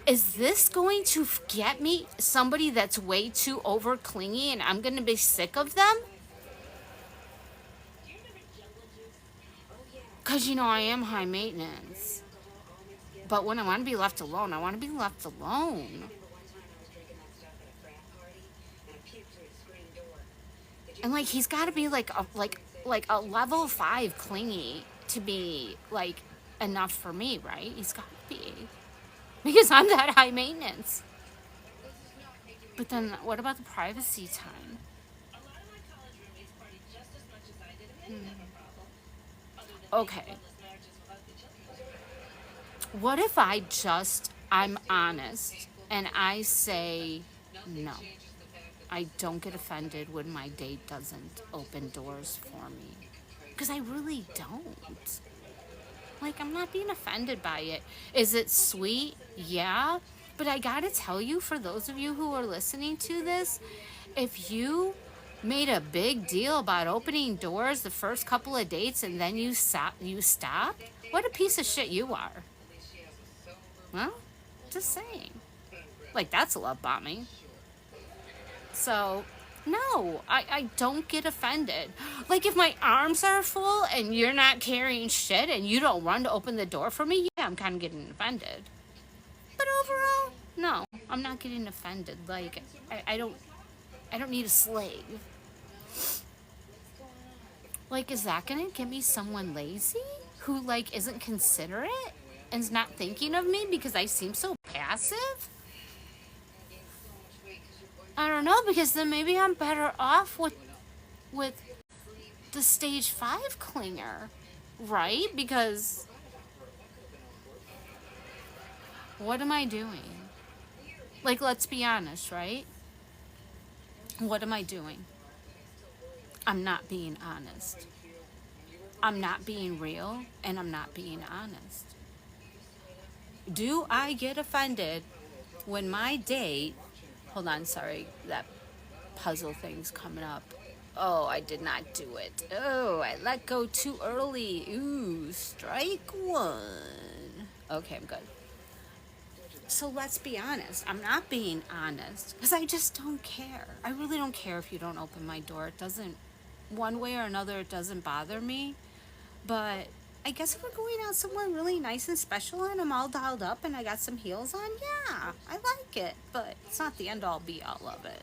Is this going to get me somebody that's way too over clingy and I'm going to be sick of them? Because, you know, I am high maintenance. But when I want to be left alone, I want to be left alone. And, like, he's got to be, like a level 5 clingy to be, like, enough for me, right? He's got to be. Because I'm that high maintenance. But then, what about the privacy time? okay, what if I'm honest and I say no? I don't get offended when my date doesn't open doors for me. Because I really don't. Like, I'm not being offended by it. Is it sweet? Yeah. But I gotta tell you, for those of you who are listening to this, if you made a big deal about opening doors the first couple of dates and then you stopped, what a piece of shit you are. Well, just saying. Like, that's love bombing. So, no, I don't get offended. Like, if my arms are full and you're not carrying shit and you don't run to open the door for me, yeah, I'm kind of getting offended. But overall, no, I'm not getting offended. Like, I don't need a slave. Like, is that gonna get me someone lazy who, like, isn't considerate and's not thinking of me because I seem so passive? I don't know, because then maybe I'm better off with the stage 5 clinger, right? Because what am I doing? Like, let's be honest, right? What am I doing? I'm not being honest. I'm not being real, and I'm not being honest. Do I get offended when my date... Hold on, sorry, that puzzle thing's coming up. Oh, I did not do it. Oh, I let go too early. Ooh, strike one. Okay, I'm good. So let's be honest. I'm not being honest because I just don't care. I really don't care if you don't open my door. It doesn't, one way or another, it doesn't bother me. But I guess if we're going out somewhere really nice and special and I'm all dolled up and I got some heels on, yeah, I like it. But it's not the end all be all of it.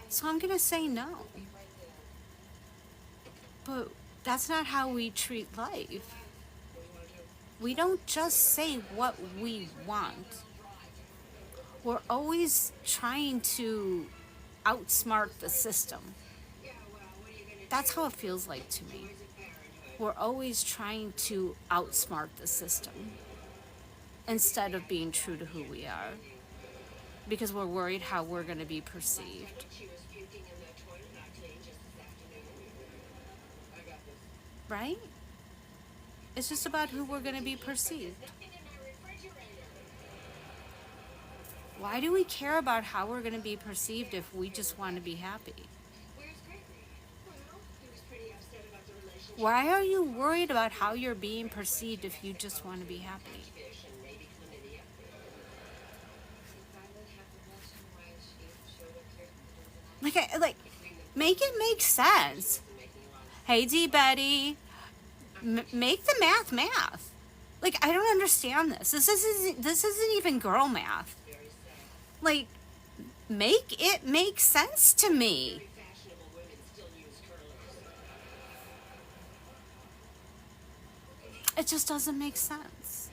So I'm going to say no. But that's not how we treat life. We don't just say what we want. We're always trying to outsmart the system. That's how it feels like to me. We're always trying to outsmart the system instead of being true to who we are, because we're worried how we're going to be perceived. Right? It's just about who we're going to be perceived. Why do we care about how we're going to be perceived if we just want to be happy? Why are you worried about how you're being perceived if you just want to be happy? Like, make it make sense. Hey, D. Betty, make the math. Like, I don't understand this. This isn't even girl math. Like, make it make sense to me. It just doesn't make sense.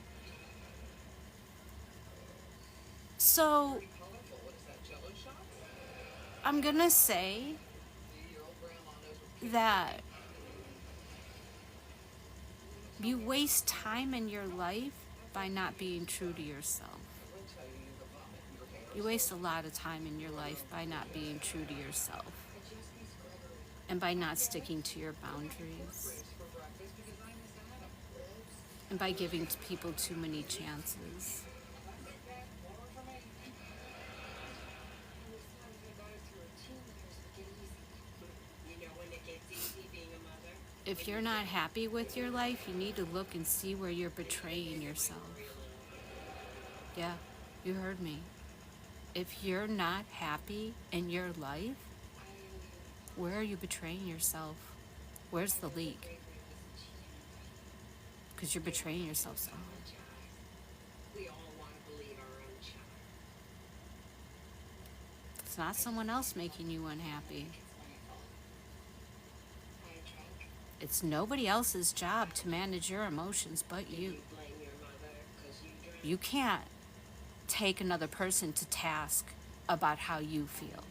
So, I'm gonna say that you waste time in your life by not being true to yourself. You waste a lot of time in your life by not being true to yourself and by not sticking to your boundaries and by giving people too many chances. If you're not happy with your life, you need to look and see where you're betraying yourself. Yeah, you heard me. If you're not happy in your life, where are you betraying yourself? Where's the leak? Because you're betraying yourself so much. It's not someone else making you unhappy. It's nobody else's job to manage your emotions but you. You can't take another person to task about how you feel.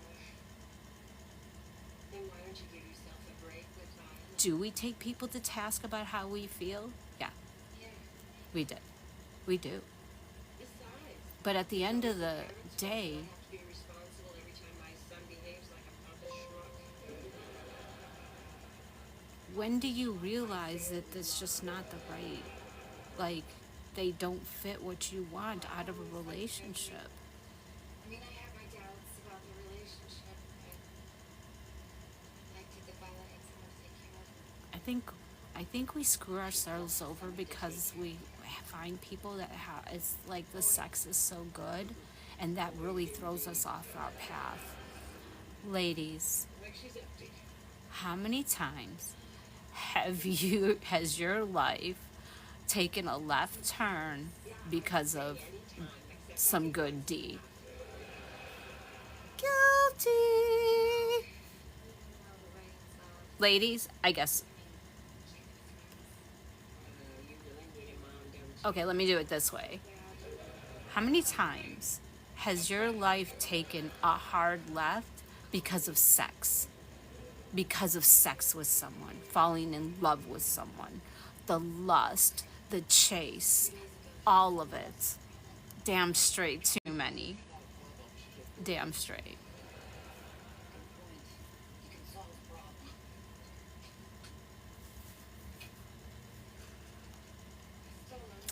Do we take people to task about how we feel? Yeah, we did. We do. But at the end of the day, when do you realize that it's just not the right, like, they don't fit what you want out of a relationship? I think I think we screw ourselves over because we find people that it's like the sex is so good, and that really throws us off our path. Ladies, how many times has your life taken a left turn because of some good deed? Guilty. Ladies, I guess. Okay, let me do it this way. How many times has your life taken a hard left because of sex? Because of sex with someone, falling in love with someone, the lust, the chase, all of it. Damn straight too many. Damn straight.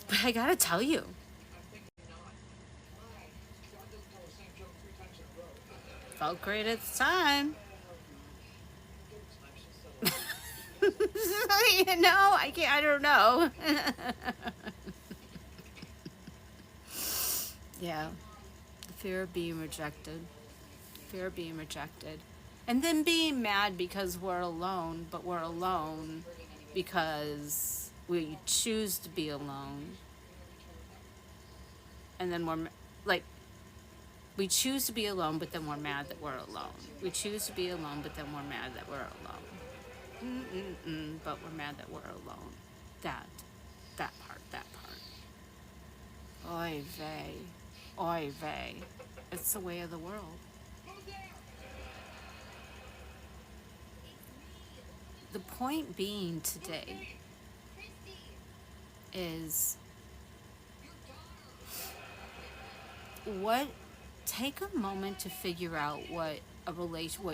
But I gotta tell you, felt great at the time. You know, I don't know. Yeah, the fear of being rejected. Fear of being rejected. And then being mad because we're alone, but we're alone because we choose to be alone. And then like, we choose to be alone, but then we're mad that we're alone. We choose to be alone, but then we're mad that we're alone. But we're mad that we're alone. That part. Oy vey. Oy vey. It's the way of the world. The point being today is take a moment to figure out what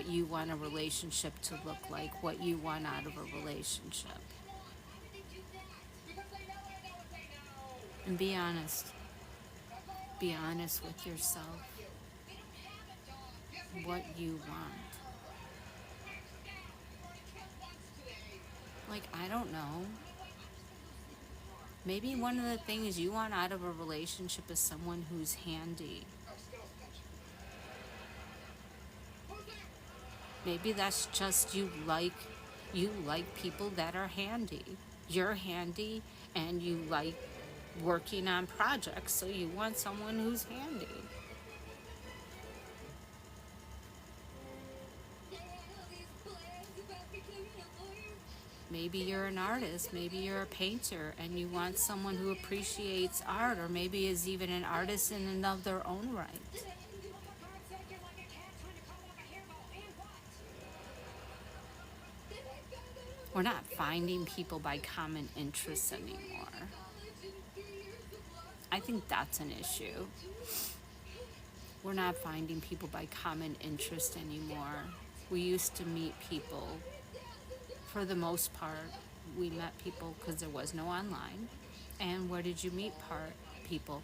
you want a relationship to look like, what you want out of a relationship. And be honest. Be honest with yourself. What you want. Like, I don't know. Maybe one of the things you want out of a relationship is someone who's handy. Maybe that's just you like people that are handy. You're handy and you like working on projects, so you want someone who's handy. Maybe you're an artist, maybe you're a painter, and you want someone who appreciates art, or maybe is even an artist in and of their own right. We're not finding people by common interests anymore. I think that's an issue. We're not finding people by common interest anymore. We used to meet people. For the most part, we met people because there was no online. And where did you meet people?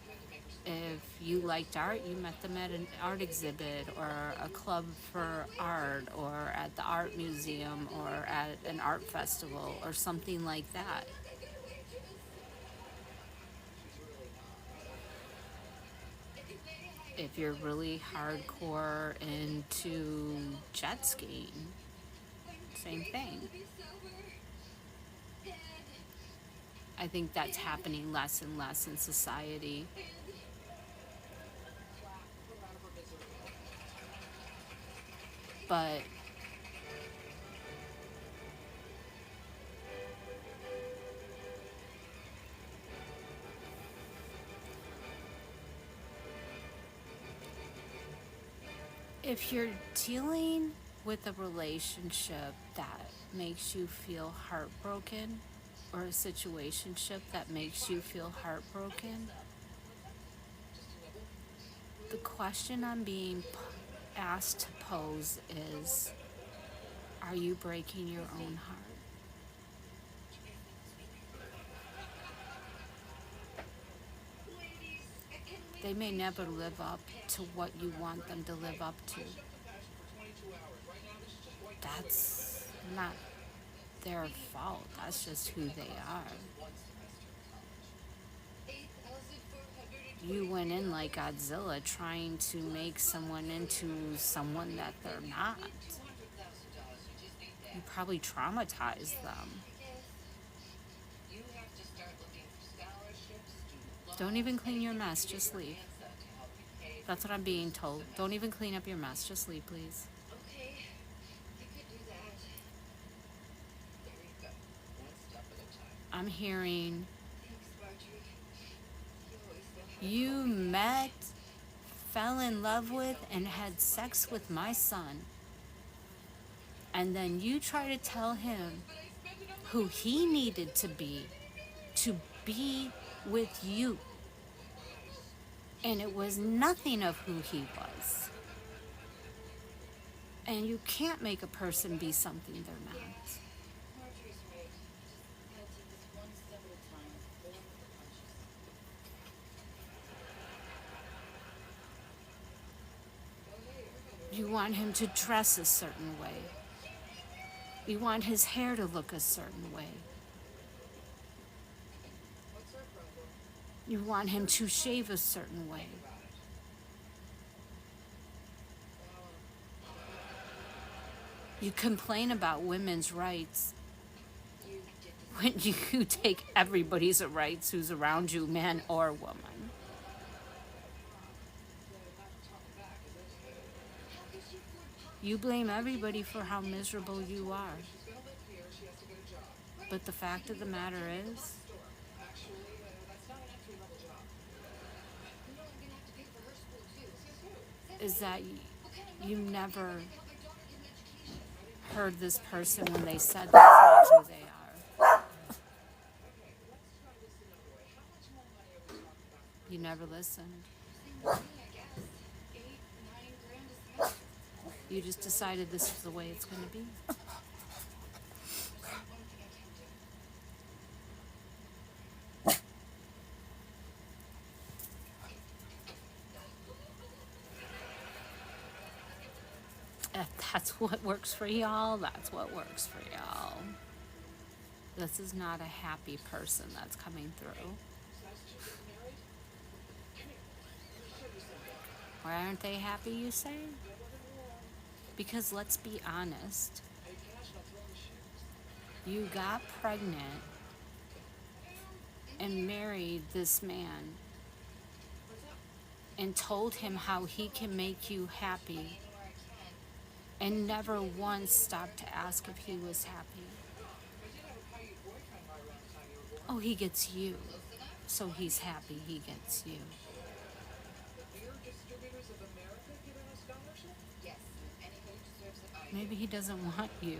If you liked art, you met them at an art exhibit or a club for art or at the art museum or at an art festival or something like that. If you're really hardcore into jet skiing, same thing. I think that's happening less and less in society. But if you're dealing with a relationship that makes you feel heartbroken, or a situationship that makes you feel heartbroken, the question I'm being asked to pose is, are you breaking your own heart? They may never live up to what you want them to live up to. That's not their fault. That's just who they are. You went in like Godzilla trying to make someone into someone that they're not. You probably traumatized them. Don't even clean your mess, just leave. That's what I'm being told. Don't even clean up your mess, just leave, please. I'm hearing you met, fell in love with, and had sex with my son. And then you try to tell him who he needed to be with you. And it was nothing of who he was. And you can't make a person be something they're not. You want him to dress a certain way. You want his hair to look a certain way. You want him to shave a certain way. You complain about women's rights when you take everybody's rights who's around you, man or woman. You blame everybody for how miserable you are. But the fact of the matter is that you never heard this person when they said that's not who they are. You never listened. You just decided this is the way it's going to be. If that's what works for y'all, that's what works for y'all. This is not a happy person that's coming through. Why aren't they happy, you say? Because let's be honest. You got pregnant and married this man and told him how he can make you happy, and never once stopped to ask if he was happy. Oh, he gets you, so he's happy he gets you. Maybe he doesn't want you.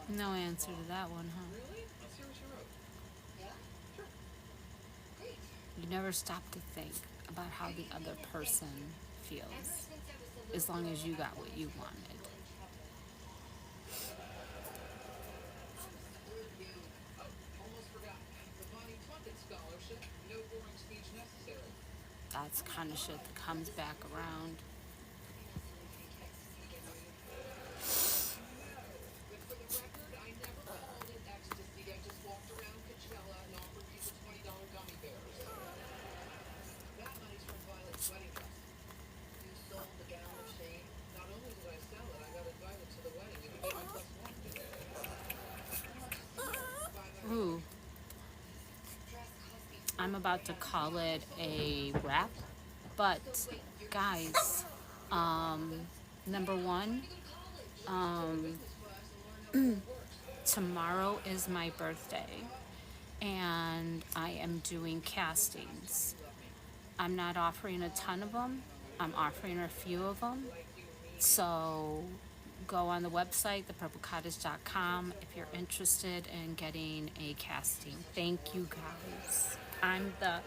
No answer to that one, huh? You never stop to think about how the other person feels, as long as you got what you wanted. That's the kind of shit that comes back around. Ooh. I'm about to call it a wrap, but guys, number one, tomorrow is my birthday, and I am doing castings. I'm not offering a ton of them, I'm offering a few of them. So go on the website, thepurplecottage.com, if you're interested in getting a casting. Thank you guys. I'm the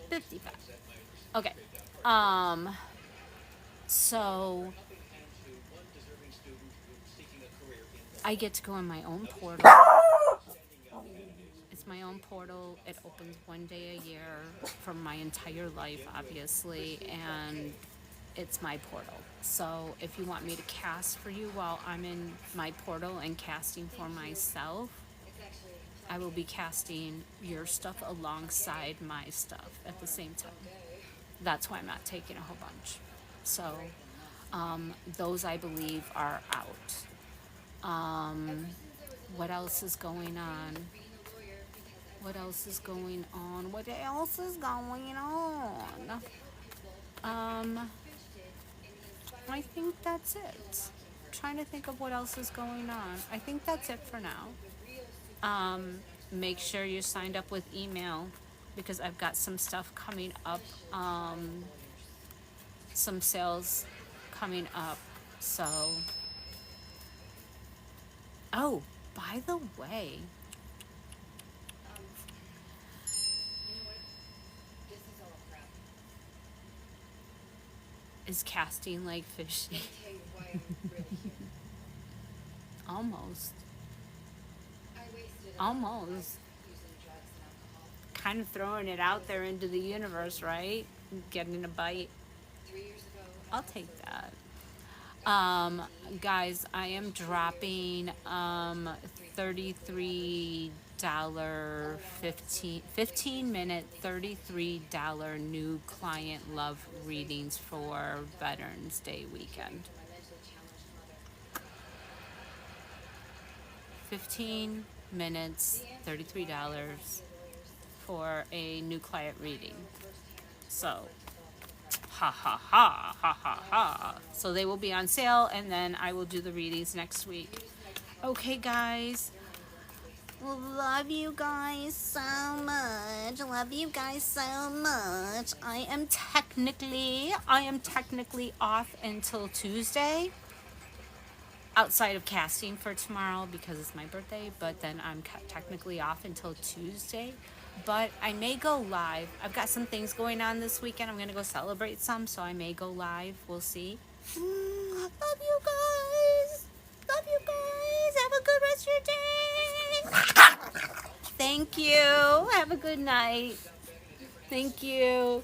55. Okay. So I get to go in my own portal. It's my own portal. It opens one day a year for my entire life, obviously, and it's my portal. So if you want me to cast for you while I'm in my portal and casting for myself, I will be casting your stuff alongside my stuff at the same time. That's why I'm not taking a whole bunch. So those I believe are out. What else is going on? What else is going on? What else is going on? I think that's it. I'm trying to think of what else is going on. I think that's it for now. Make sure you're signed up with email because I've got some stuff coming up. Some sales coming up. So, oh, by the way, is casting like fishing? Almost. Almost. Kind of throwing it out there into the universe, right? Getting a bite. I'll take that. Guys, I am dropping $33 15-minute $33 new client love readings for Veterans Day weekend. 15 minutes, $33 for a new client reading. So ha ha ha ha ha ha. So they will be on sale, and then I will do the readings next week. Okay, guys. Love you guys so much. Love you guys so much. I am technically off until Tuesday. Outside of casting for tomorrow because it's my birthday, but then I'm technically off until Tuesday. But I may go live. I've got some things going on this weekend. I'm going to go celebrate some, so I may go live. We'll see. Love you guys. Love you guys. Have a good rest of your day. Thank you. Have a good night. Thank you.